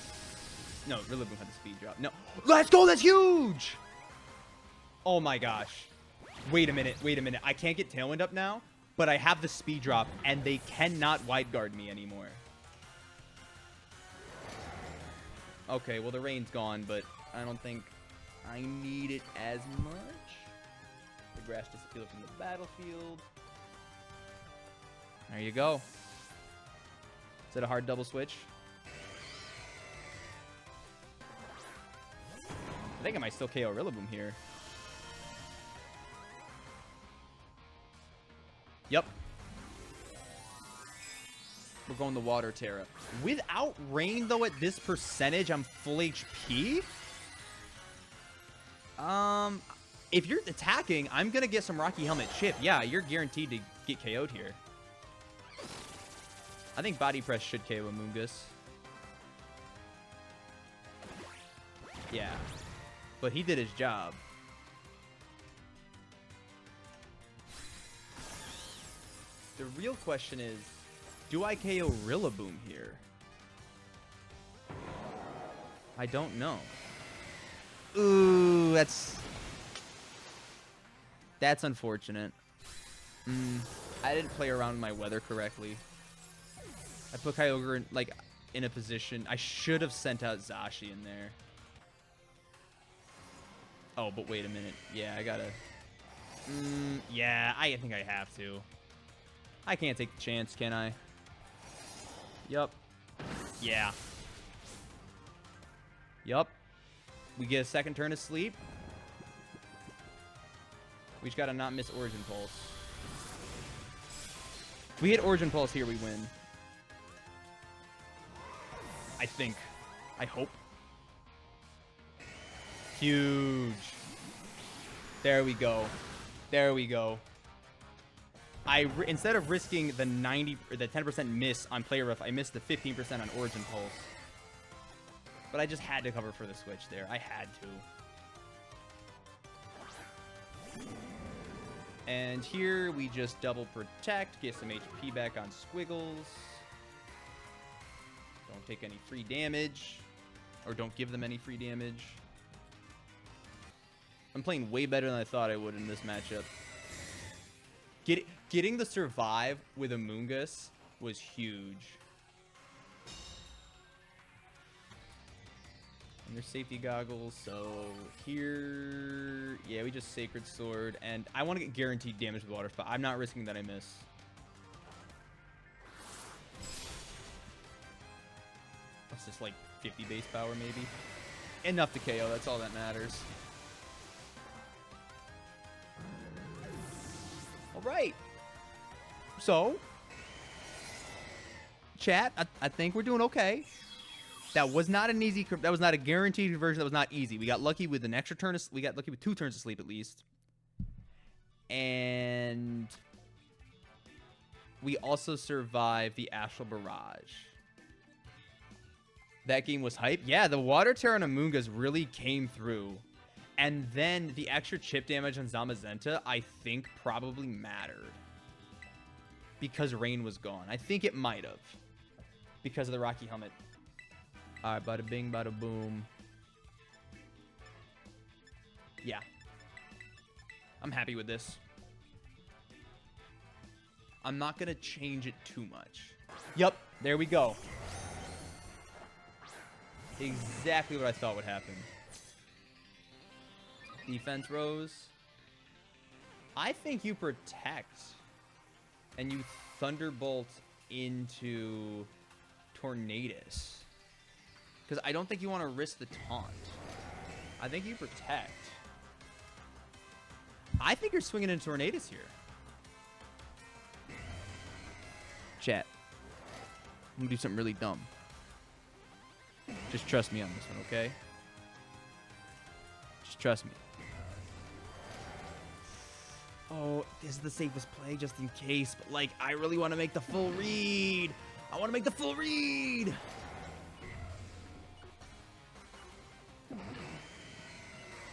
No, Rillaboom had the speed drop. No. Let's go! That's huge! Oh my gosh. Wait a minute. I can't get Tailwind up now, but I have the speed drop, and they cannot wide guard me anymore. Okay, well the rain's gone, but I don't think I need it as much. The grass disappeared from the battlefield. There you go. Is it a hard double switch? I think I might still KO Rillaboom here. Yep. We're going the Water Terra. Without rain, though, at this percentage, I'm full HP. If you're attacking, I'm going to get some Rocky Helmet chip. Yeah, you're guaranteed to get KO'd here. I think Body Press should KO Amoonguss. Yeah. But he did his job. The real question is, do I KO Rillaboom here? I don't know. Ooh, that's unfortunate. I didn't play around with my weather correctly. I put Kyogre in, like, in a position. I should have sent out Zashi in there. Oh, but wait a minute. Yeah, I gotta... yeah, I think I have to. I can't take the chance, can I? Yup. Yeah. Yup. We get a second turn of sleep. We just gotta not miss Origin Pulse. If we hit Origin Pulse here, we win. I think. I hope. Huge. There we go. There we go. Instead of risking the 90 or the 10% miss on Play Rough, I missed the 15% on Origin Pulse. But I just had to cover for the switch there. I had to. And here we just double protect, get some HP back on Squiggles. Don't take any free damage. Or don't give them any free damage. I'm playing way better than I thought I would in this matchup. Getting the survive with Amoonguss was huge. And there's safety goggles, so here... Yeah, we just Sacred Sword, and I want to get guaranteed damage with Water Spout. I'm not risking that I miss. What's this, like 50 base power maybe? Enough to KO, that's all that matters. Alright. So, chat, I think we're doing okay. That was not an easy, that was not a guaranteed conversion. That was not easy. We got lucky with an extra turn. We got lucky with 2 turns of sleep at least. And we also survived the Astral Barrage. That game was hype. Yeah, the Water Terror on Amoonguss really came through. And then the extra chip damage on Zamazenta, I think, probably mattered. Because Rain was gone. I think it might have. Because of the Rocky Helmet. Alright, bada bing, bada boom. Yeah. I'm happy with this. I'm not going to change it too much. Yup, there we go. Exactly what I thought would happen. Defense Rose. I think you protect. And you Thunderbolt into Tornadus. Because I don't think you want to risk the taunt. I think you protect. I think you're swinging into Tornadus here. Chat. I'm going to do something really dumb. Just trust me on this one, okay? Just trust me. Oh, this is the safest play just in case. But, like, I really want to make the full read. I want to make the full read.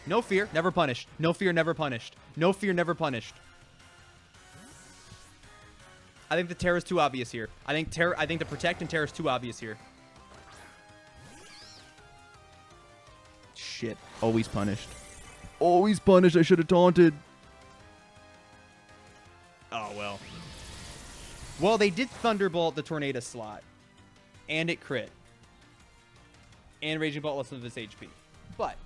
No fear, never punished. No fear, never punished. No fear, never punished. I think the Terror is too obvious here. I think the Protect and Terror is too obvious here. Shit. Always punished. Always punished. I should have taunted. Oh, well. Well, they did Thunderbolt the Tornado slot. And it crit. And Raging Bolt less than this HP. But.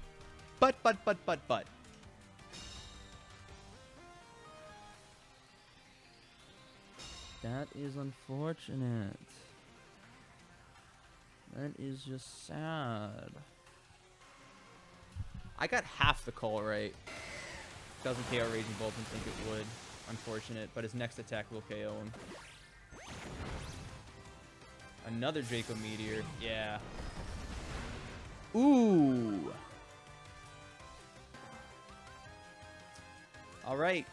That is unfortunate. That is just sad. I got half the call right. Doesn't KO Raging Bolt and think it would. Unfortunate, but his next attack will KO him. Another Draco Meteor. Yeah. Ooh. All right.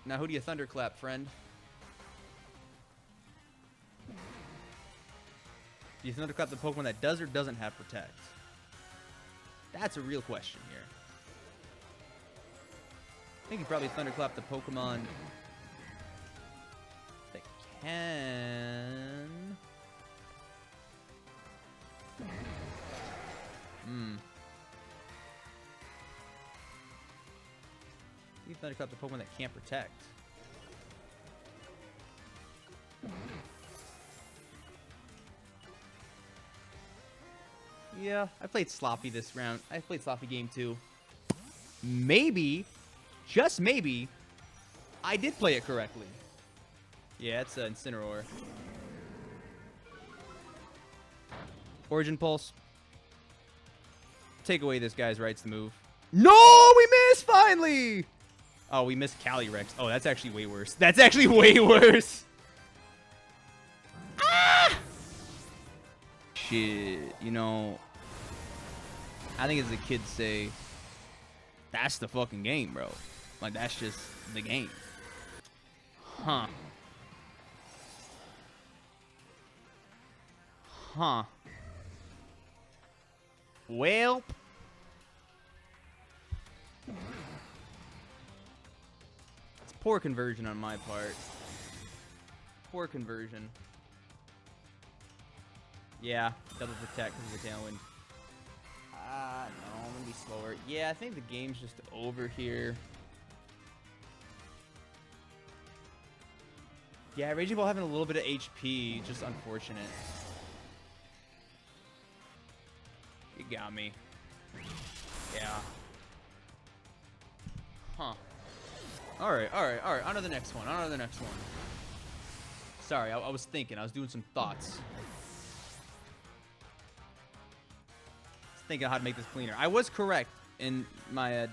Now who do you thunderclap, friend? Do you thunderclap the Pokemon that does or doesn't have Protect? That's a real question here. I think you probably thunderclap the Pokemon that can. You thunderclap the Pokemon that can't Protect. Yeah, I played sloppy this round. I played sloppy game 2. Maybe, just maybe, I did play it correctly. Yeah, it's an Incineroar. Origin Pulse. Take away this guy's rights to move. No, we missed finally. Oh, we missed Calyrex. Oh, that's actually way worse. That's actually way worse. Ah! Shit, you know, I think as the kids say, that's the fucking game, bro. Like, that's just the game. Huh. Huh. Well. It's poor conversion on my part. Poor conversion. Yeah, double Protect because of the Tailwind. No, I'm gonna be slower. Yeah, I think the game's just over here. Yeah, Raging Ball having a little bit of HP, just unfortunate. You got me. Yeah. Huh. Alright. On to the next one. Sorry, I was thinking. I was doing some thoughts. Thinking how to make this cleaner. I was correct in my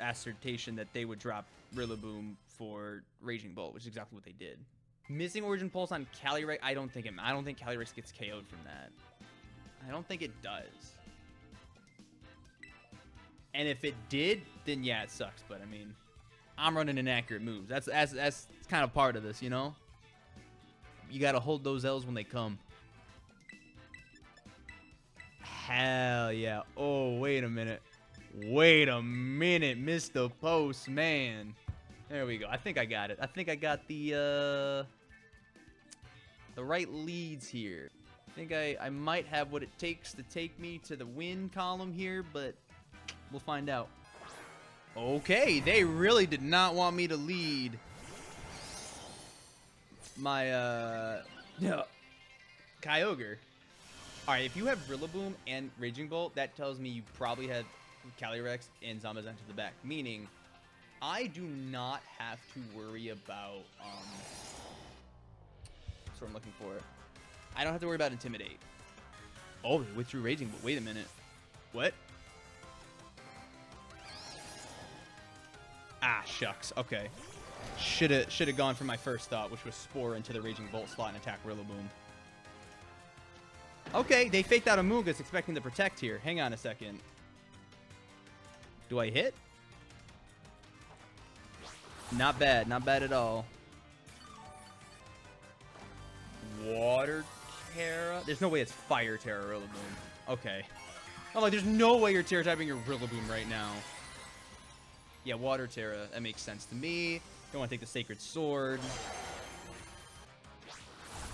assertion that they would drop Rillaboom for Raging Bolt, which is exactly what they did. Missing Origin Pulse on Calyrex. I don't think Calyrex gets KO'd from that. I don't think it does. And if it did, then yeah, it sucks. But I mean, I'm running inaccurate moves. That's kind of part of this, you know. You gotta hold those L's when they come. Hell yeah. Oh, wait a minute. Missed the post, man. There we go. I think I got it. I think I got the right leads here. I think I might have what it takes to take me to the win column here, but we'll find out. Okay, they really did not want me to lead my Kyogre. Alright, if you have Rillaboom and Raging Bolt, that tells me you probably have Calyrex and Zamazenta to the back. Meaning, I do not have to worry about, that's what I'm looking for. I don't have to worry about Intimidate. Oh, they withdrew Raging Bolt. Wait a minute. What? Ah, shucks. Okay. Shoulda gone for my first thought, which was Spore into the Raging Bolt slot and attack Rillaboom. Okay, they faked out a Mungus expecting to Protect here. Hang on a second. Do I hit? Not bad. Not bad at all. Water Terra? There's no way it's Fire Terra Rillaboom. Okay. I'm like, there's no way you're Terra typing your Rillaboom right now. Yeah, Water Terra. That makes sense to me. Don't want to take the Sacred Sword.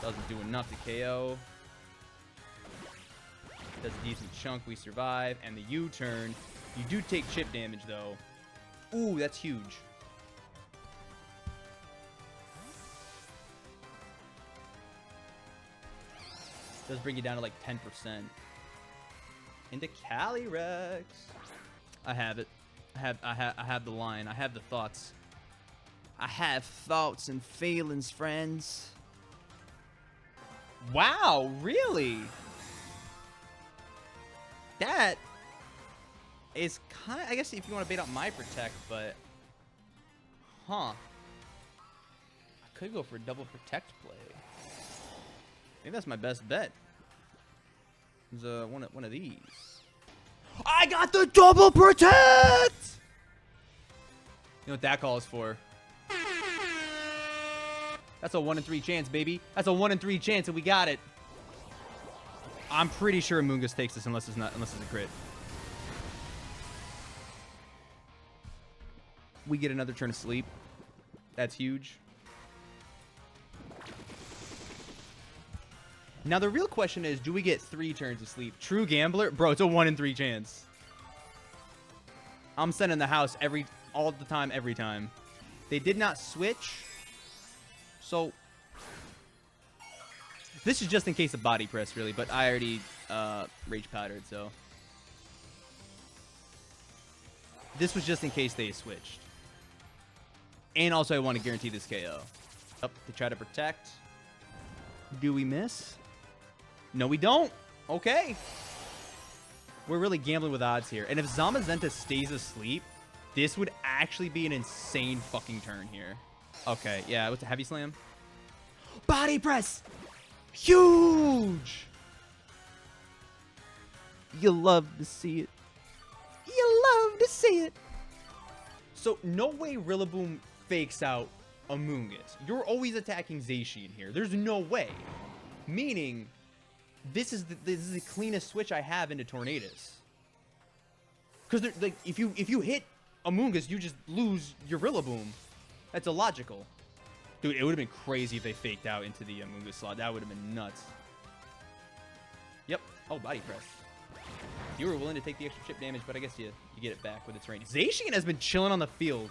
Doesn't do enough to KO. Does a decent chunk, we survive. And the U-turn. You do take chip damage, though. Ooh, that's huge. Does bring you down to like 10%. Into Calyrex. I have it. I have the line. I have the thoughts. I have thoughts and feelings, friends. Wow, really? That is kind of, I guess if you want to bait out my Protect, but huh. I could go for a double Protect play. I think that's my best bet. It's one of these. I got the double Protect! You know what that calls for? That's a 1 in 3 chance, baby. That's a 1 in 3 chance, and we got it. I'm pretty sure Amoonguss takes this unless it's a crit. We get another turn of sleep. That's huge. Now the real question is, do we get 3 turns of sleep? True Gambler? Bro, it's a 1 in 3 chance. I'm sending the house all the time, every time. They did not switch. So this is just in case of body press, really, but I already rage powdered, so this was just in case they switched. And also I want to guarantee this KO. Up to try to protect. Do we miss? No, we don't. Okay. We're really gambling with odds here. And if Zamazenta stays asleep, this would actually be an insane fucking turn here. Okay, yeah, what's a heavy slam? Body press! Huge! You love to see it. You love to see it. So, no way Rillaboom fakes out Amoonguss. You're always attacking Zacian here. There's no way. Meaning, this is the cleanest switch I have into Tornadus. Because like if you hit Amoonguss, you just lose your Rillaboom. That's illogical. Dude, it would have been crazy if they faked out into the Amoonguss slot. That would have been nuts. Yep. Oh, body press. You were willing to take the extra chip damage, but I guess you get it back with its range. Zacian has been chilling on the field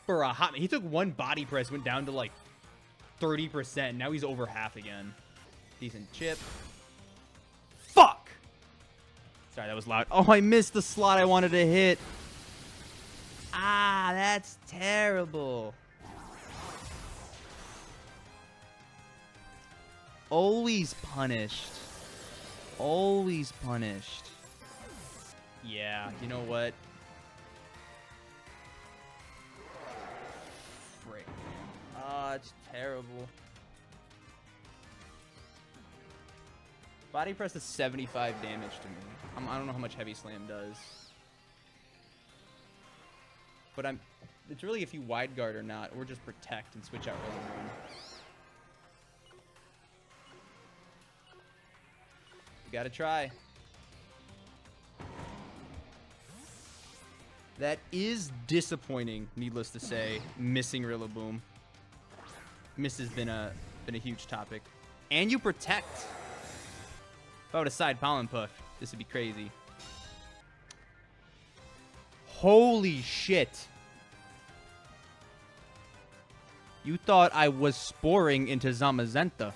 for a hot minute. He took 1 body press, went down to like 30%. Now he's over half again. Decent chip. Fuck! Sorry, that was loud. Oh, I missed the slot I wanted to hit. Ah, that's terrible. Always punished. Always punished. Yeah, you know what? Frick. Ah, it's terrible. Body press is 75 damage to me. I don't know how much heavy slam does. But it's really if you wide guard or not, or just protect and switch out Rillaboom. You gotta try. That is disappointing, needless to say, missing Rillaboom. Miss has been a huge topic. And you protect. If I would have side Pollen Puff, this would be crazy. Holy shit. You thought I was sporing into Zamazenta.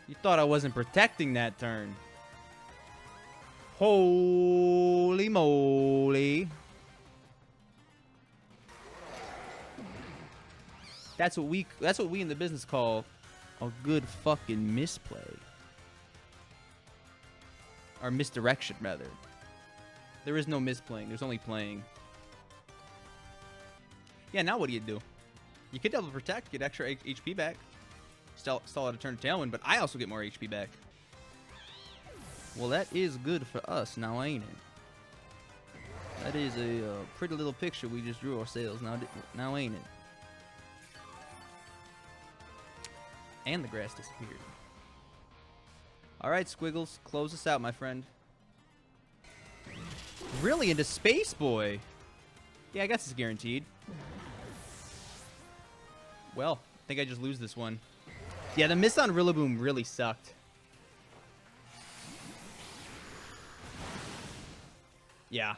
You thought I wasn't protecting that turn. Holy moly. That's what we in the business call a good fucking misplay. Or misdirection, rather. There is no misplaying. There's only playing. Yeah, now what do? You could double protect, get extra HP back. Stall out a turn of Tailwind, but I also get more HP back. Well, that is good for us now, ain't it? That is a pretty little picture we just drew ourselves now ain't it? And the grass disappeared. All right, Squiggles, close us out, my friend. Really into Space Boy? Yeah, I guess it's guaranteed. Well, I think I just lose this one. Yeah, the miss on Rillaboom really sucked. Yeah.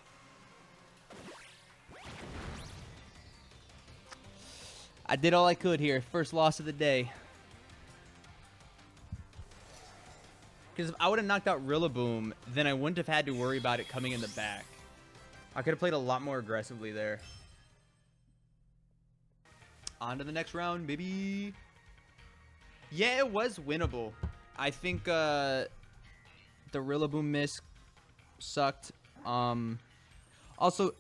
I did all I could here. First loss of the day. Because if I would have knocked out Rillaboom, then I wouldn't have had to worry about it coming in the back. I could have played a lot more aggressively there. On to the next round, baby. Yeah, it was winnable. I think the Rillaboom miss sucked. Also,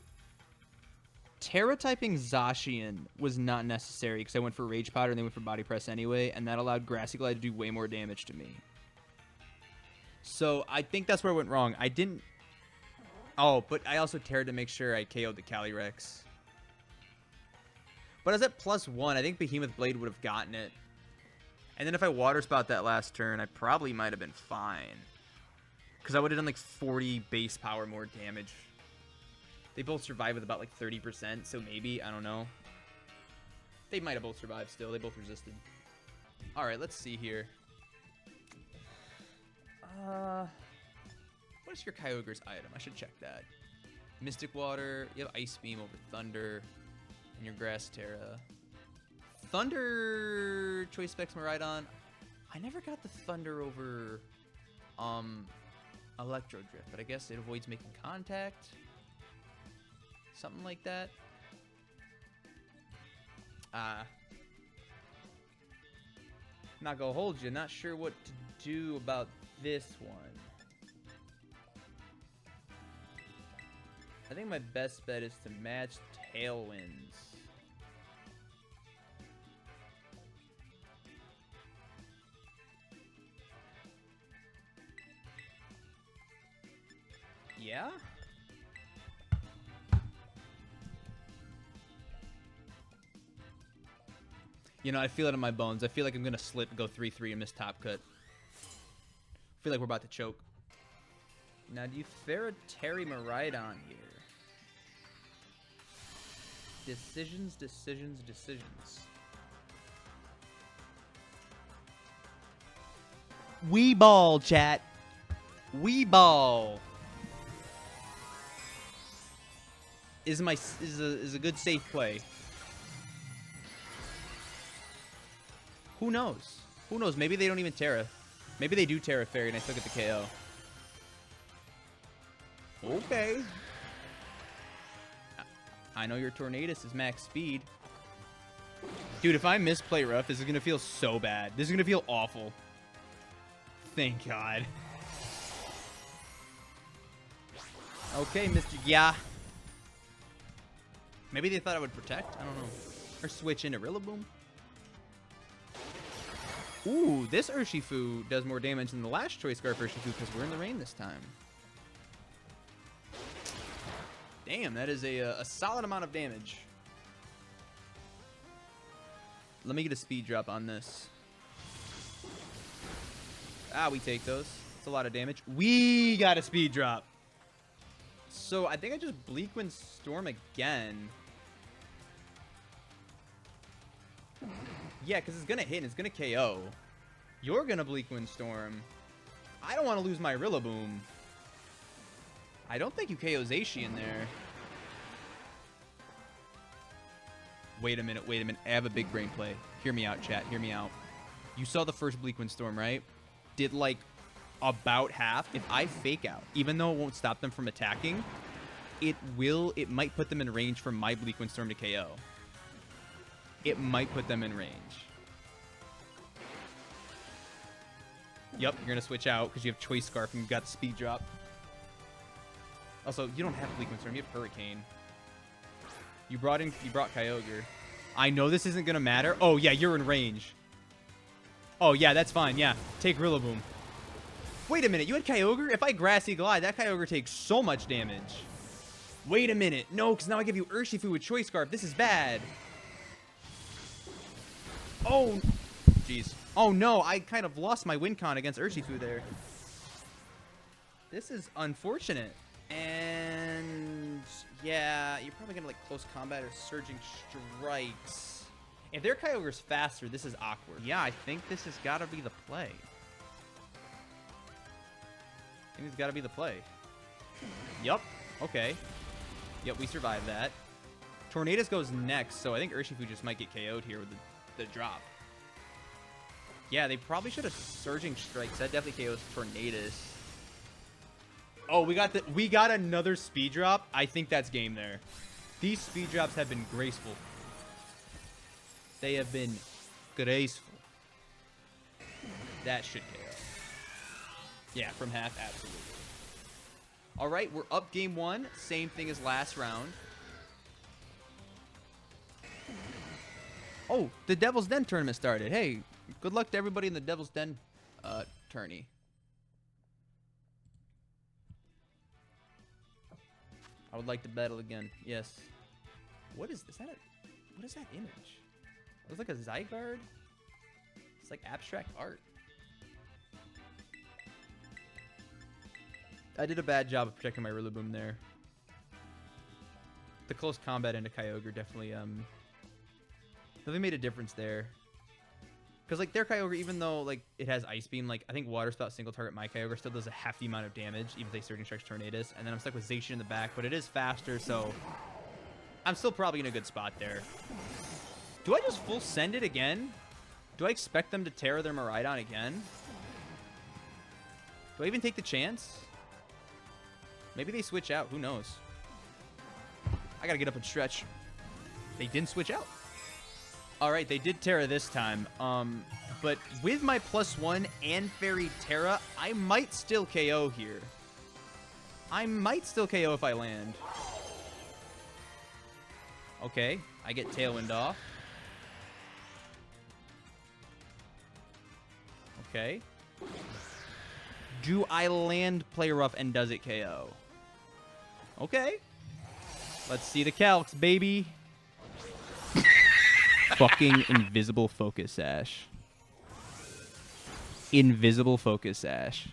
Terra typing Zacian was not necessary because I went for Rage Powder and they went for Body Press anyway, and that allowed Grassy Glide to do way more damage to me. So I think that's where I went wrong. I didn't... Oh, but I also Terra to make sure I KO'd the Calyrex. But I was at +1. I think Behemoth Blade would have gotten it. And then if I water spout that last turn, I probably might have been fine. Because I would have done like 40 base power more damage. They both survived with about like 30%, so maybe, I don't know. They might have both survived still. They both resisted. Alright, let's see here. What is your Kyogre's item? I should check that. Mystic Water. You have Ice Beam over Thunder. And your Grass Terra. Thunder Choice Specs Miraidon. I never got the Thunder over Electro Drift, but I guess it avoids making contact. Something like that. Not gonna hold you. Not sure what to do about this one. I think my best bet is to match Tailwinds. Yeah? You know, I feel it in my bones. I feel like I'm going to slip and go 3-3 and miss top cut. I feel like we're about to choke. Now, do you Ferroterry Miraidon here? Decisions, decisions, decisions. Wee ball, chat. Wee ball. Is a good safe play. Who knows? Who knows? Maybe they don't even Terra. Maybe they do Terra Fairy and I still get the KO. Okay. I know your Tornadus is max speed. Dude, if I misplay rough, this is going to feel so bad. This is going to feel awful. Thank God. Okay, Mr. Yeah. Maybe they thought I would protect? I don't know. Or switch into Rillaboom? Ooh, this Urshifu does more damage than the last Choice Scarf Urshifu because we're in the rain this time. Damn, that is a solid amount of damage. Let me get a speed drop on this. Ah, we take those. It's a lot of damage. We got a speed drop. So I think I just Bleak Wind Storm again. Yeah, because it's going to hit and it's going to KO. You're going to Bleak Wind Storm. I don't want to lose my Rillaboom. I don't think you KO Zacian there. Wait a minute, wait a minute. I have a big brain play. Hear me out, chat. Hear me out. You saw the first Bleak Wind Storm, right? Did like about half. If I fake out, even though it won't stop them from attacking, it might put them in range for my Bleak Wind Storm to KO. It might put them in range. Yep, you're going to switch out because you have Choice Scarf and you've got the speed drop. Also, you don't have Bleak Wind Storm, you have Hurricane. You brought Kyogre. I know this isn't going to matter. Oh, yeah, you're in range. Oh, yeah, that's fine. Yeah, take Rillaboom. Wait a minute, you had Kyogre? If I Grassy Glide, that Kyogre takes so much damage. Wait a minute. No, because now I give you Urshifu with Choice Scarf. This is bad. Oh, jeez. Oh, no, I kind of lost my win con against Urshifu there. This is unfortunate. And yeah, you're probably going to like close combat or Surging Strikes. If their Kyogre's faster, this is awkward. Yeah, I think this has got to be the play. I think it's got to be the play. Yup. Okay. Yep, we survived that. Tornadus goes next, so I think Urshifu just might get KO'd here with the drop. Yeah, they probably should have Surging Strikes. That definitely KOs Tornadus. Oh, we got another speed drop. I think that's game there. These speed drops have been graceful. They have been graceful. That should KO. Yeah, from half, absolutely. All right, we're up game one. Same thing as last round. Oh, the Devil's Den tournament started. Hey, good luck to everybody in the Devil's Den tourney. I would like to battle again. Yes. What is that? What is that image? It looks like a Zygarde. It's like abstract art. I did a bad job of protecting my Rillaboom there. The close combat into Kyogre definitely made a difference there. Because like their Kyogre, even though like it has Ice Beam, like I think Water Spout single target my Kyogre still does a hefty amount of damage, even if they Surging Strikes Tornadus. And then I'm stuck with Zacian in the back, but it is faster, so I'm still probably in a good spot there. Do I just full send it again? Do I expect them to Terra their Miraidon again? Do I even take the chance? Maybe they switch out. Who knows? I gotta get up and stretch. They didn't switch out. All right, they did Terra this time. But with my +1 and Fairy Terra, I might still KO here. I might still KO if I land. Okay, I get Tailwind off. Okay. Do I land Play Rough and does it KO? Okay. Let's see the calcs, baby. Fucking Invisible Focus Sash. Invisible Focus Sash.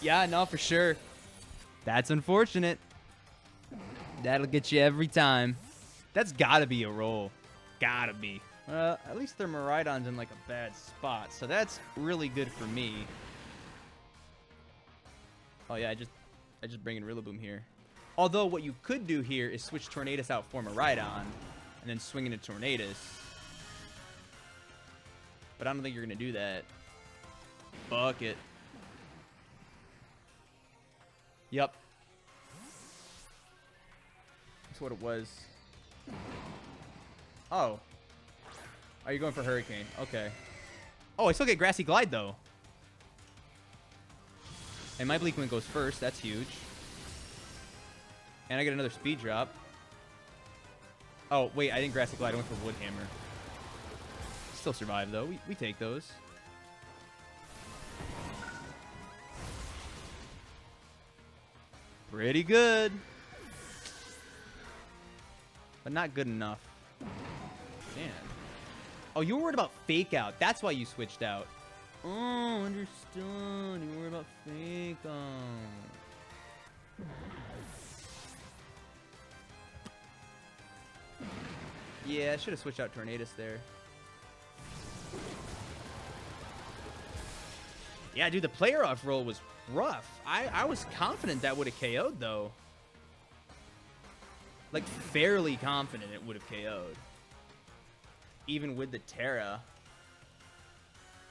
Yeah, no, for sure. That's unfortunate. That'll get you every time. That's gotta be a roll. Gotta be. At least their Miraidon's in like a bad spot, so that's really good for me. Oh yeah, I just bring in Rillaboom here. Although what you could do here is switch Tornadus out for Miraidon and then swing into Tornadus. But I don't think you're gonna do that. Fuck it. Yep. That's what it was. Oh. Are you going for Hurricane? Okay. Oh, I still get Grassy Glide, though. And my Bleak Wind goes first. That's huge. And I get another Speed Drop. Oh, wait. I didn't Grassy Glide. I went for Wood Hammer. Still survive, though. We take those. Pretty good. But not good enough. Man. Oh, you were worried about Fake Out. That's why you switched out. Oh, understood. You were worried about Fake Out. Yeah, I should have switched out Tornadus there. Yeah, dude, the player off roll was rough. I was confident that would have KO'd, though. Like, fairly confident it would have KO'd. Even with the Terra.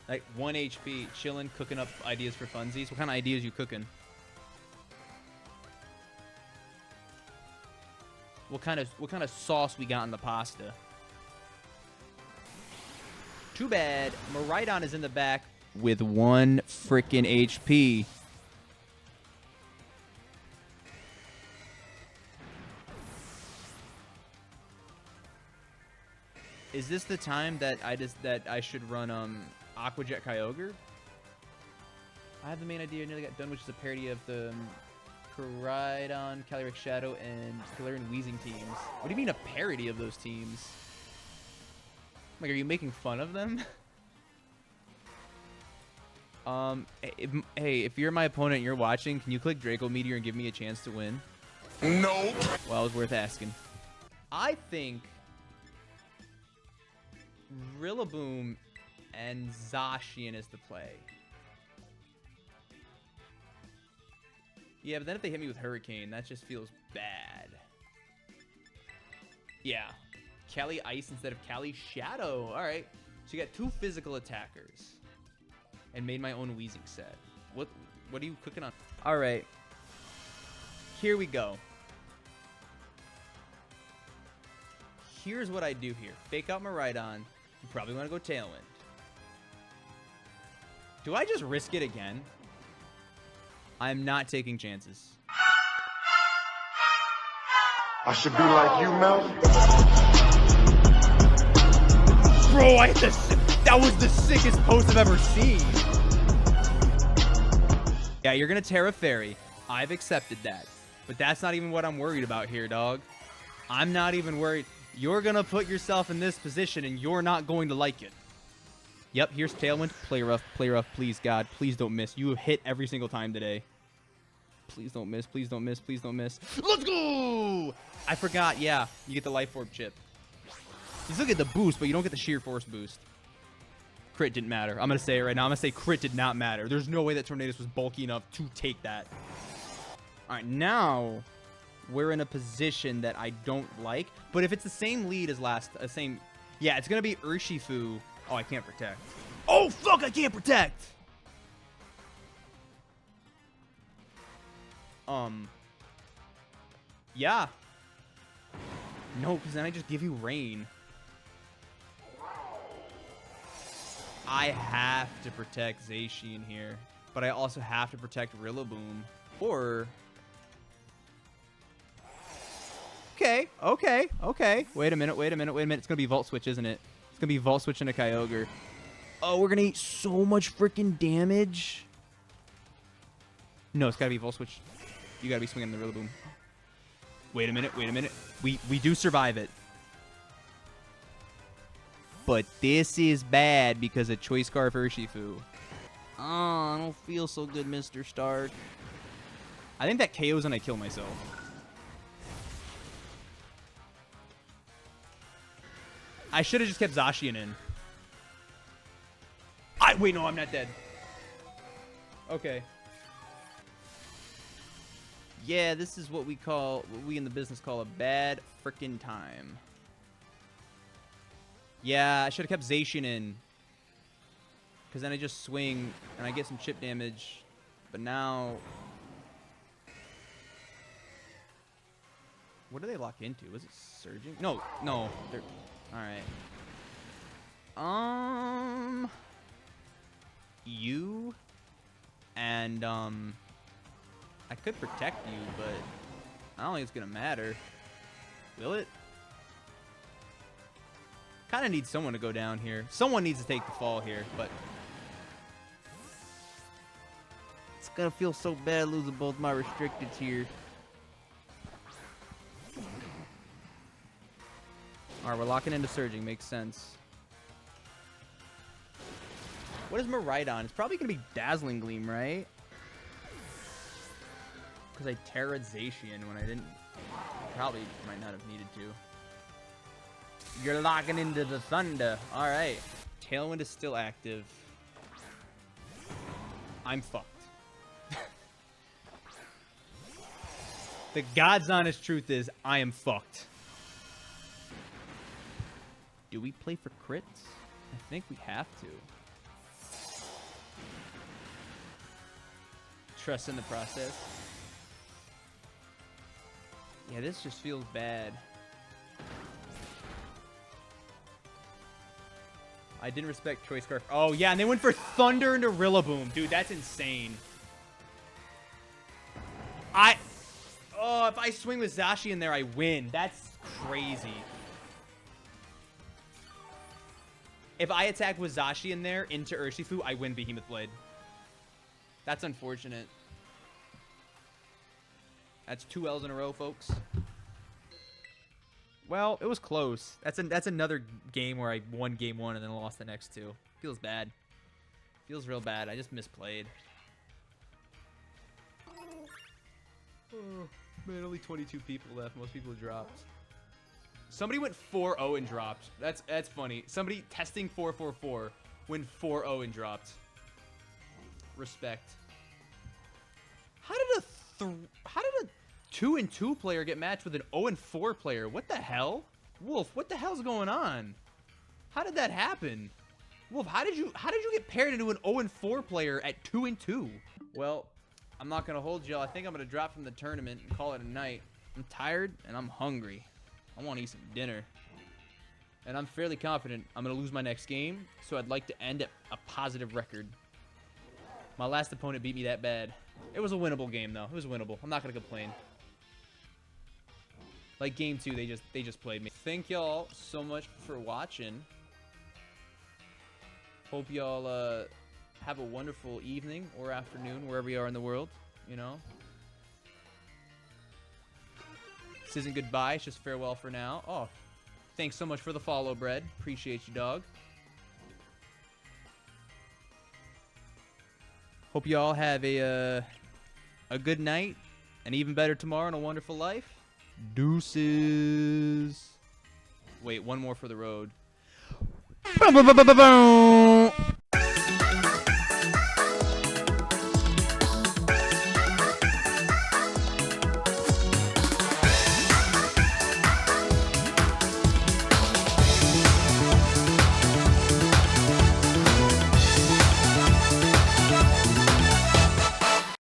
Like, 1 HP, chilling, cooking up ideas for funsies. What kind of ideas you cooking? What kind of sauce we got in the pasta? Too bad. Miraidon is in the back with 1 freaking HP. Is this the time that I should run Aqua Jet Kyogre? I have the main idea I nearly got done, which is a parody of the Koraidon, Calyrex Shadow, and Galarian Weezing teams. What do you mean a parody of those teams? Like, are you making fun of them? Hey, if you're my opponent and you're watching, can you click Draco Meteor and give me a chance to win? No. Well, it was worth asking. I think Rillaboom and Zacian is the play. Yeah, but then if they hit me with Hurricane, that just feels bad. Yeah. Cali Ice instead of Cali Shadow. All right. So you got 2 physical attackers. And made my own Weezing set. What are you cooking on? All right. Here we go. Here's what I do here. Fake out Miraidon. You probably want to go Tailwind. Do I just risk it again? I'm not taking chances. I should be like you, Mel. Bro, that was the sickest post I've ever seen. Yeah, you're going to Terra Fairy. I've accepted that. But that's not even what I'm worried about here, dog. I'm not even worried. You're going to put yourself in this position, and you're not going to like it. Yep, here's Tailwind. Play rough, please, God. Please don't miss. You have hit every single time today. Please don't miss, please don't miss, please don't miss. Let's go! I forgot, yeah. You get the Life Orb chip. You still get the boost, but you don't get the Sheer Force boost. Crit didn't matter. I'm going to say it right now. I'm going to say crit did not matter. There's no way that Tornadus was bulky enough to take that. All right, now we're in a position that I don't like. But if it's the same lead as yeah, it's going to be Urshifu. Oh, I can't protect. Oh, fuck, I can't protect. Yeah. No, because then I just give you rain. I have to protect Zacian here. But I also have to protect Rillaboom. Or... Okay. Wait a minute. It's going to be Volt Switch, isn't it? It's going to be Volt Switch into Kyogre. Oh, we're going to eat so much freaking damage. No, it's got to be Volt Switch. You got to be swinging the Rillaboom. Wait a minute. We do survive it. But this is bad because of Choice Scarf Urshifu. Oh, I don't feel so good, Mr. Stark. I think that KO's when I kill myself. I should have just kept Zacian in. Wait, no, I'm not dead. Okay. Yeah, this is what we in the business call a bad frickin' time. Yeah, I should have kept Zacian in. Because then I just swing and I get some chip damage. But now... What do they lock into? Was it surging? No. They're... Alright. You... And, I could protect you, but I don't think it's going to matter. Will it? Kind of need someone to go down here. Someone needs to take the fall here, but... It's going to feel so bad losing both my restricteds here. Alright, we're locking into Surging. Makes sense. What is Miraidon? It's probably going to be Dazzling Gleam, right? Because I Terra Zacian when I didn't... Probably might not have needed to. You're locking into the thunder. Alright. Tailwind is still active. I'm fucked. The God's honest truth is, I am fucked. Do we play for crits? I think we have to. Trust in the process. Yeah, this just feels bad. I didn't respect Choice Scarf. Oh, yeah, and they went for Thunder into Rillaboom. Dude, that's insane. Oh, if I swing with Zacian in there, I win. That's crazy. If I attack with Zacian there into Urshifu, I win Behemoth Blade. That's unfortunate. That's 2 L's in a row, folks. Well, it was close. That's another game where I won game 1 and then lost the next 2. Feels bad. Feels real bad. I just misplayed. Oh, man, only 22 people left. Most people dropped. Somebody went 4-0 and dropped. That's funny. Somebody testing 4-4-4 went 4-0 and dropped. Respect. How did a 2-2 player get matched with an 0-4 player? What the hell? Wolf, what the hell's going on? How did that happen? Wolf, how did you get paired into an 0-4 player at 2-2? Well, I'm not gonna hold y'all. I think I'm gonna drop from the tournament and call it a night. I'm tired and I'm hungry. I want to eat some dinner. And I'm fairly confident I'm gonna lose my next game, so I'd like to end at a positive record. My last opponent beat me that bad. It was a winnable game though. It was winnable. I'm not gonna complain. Like game 2, they just played me. Thank y'all so much for watching. Hope y'all have a wonderful evening or afternoon wherever you are in the world. You know. This isn't goodbye. It's just farewell for now. Oh, thanks so much for the follow, Bread. Appreciate you, dog. Hope you all have a good night, and even better tomorrow, and a wonderful life. Deuces. Wait, one more for the road. Boom, boom, boom, boom, boom, boom.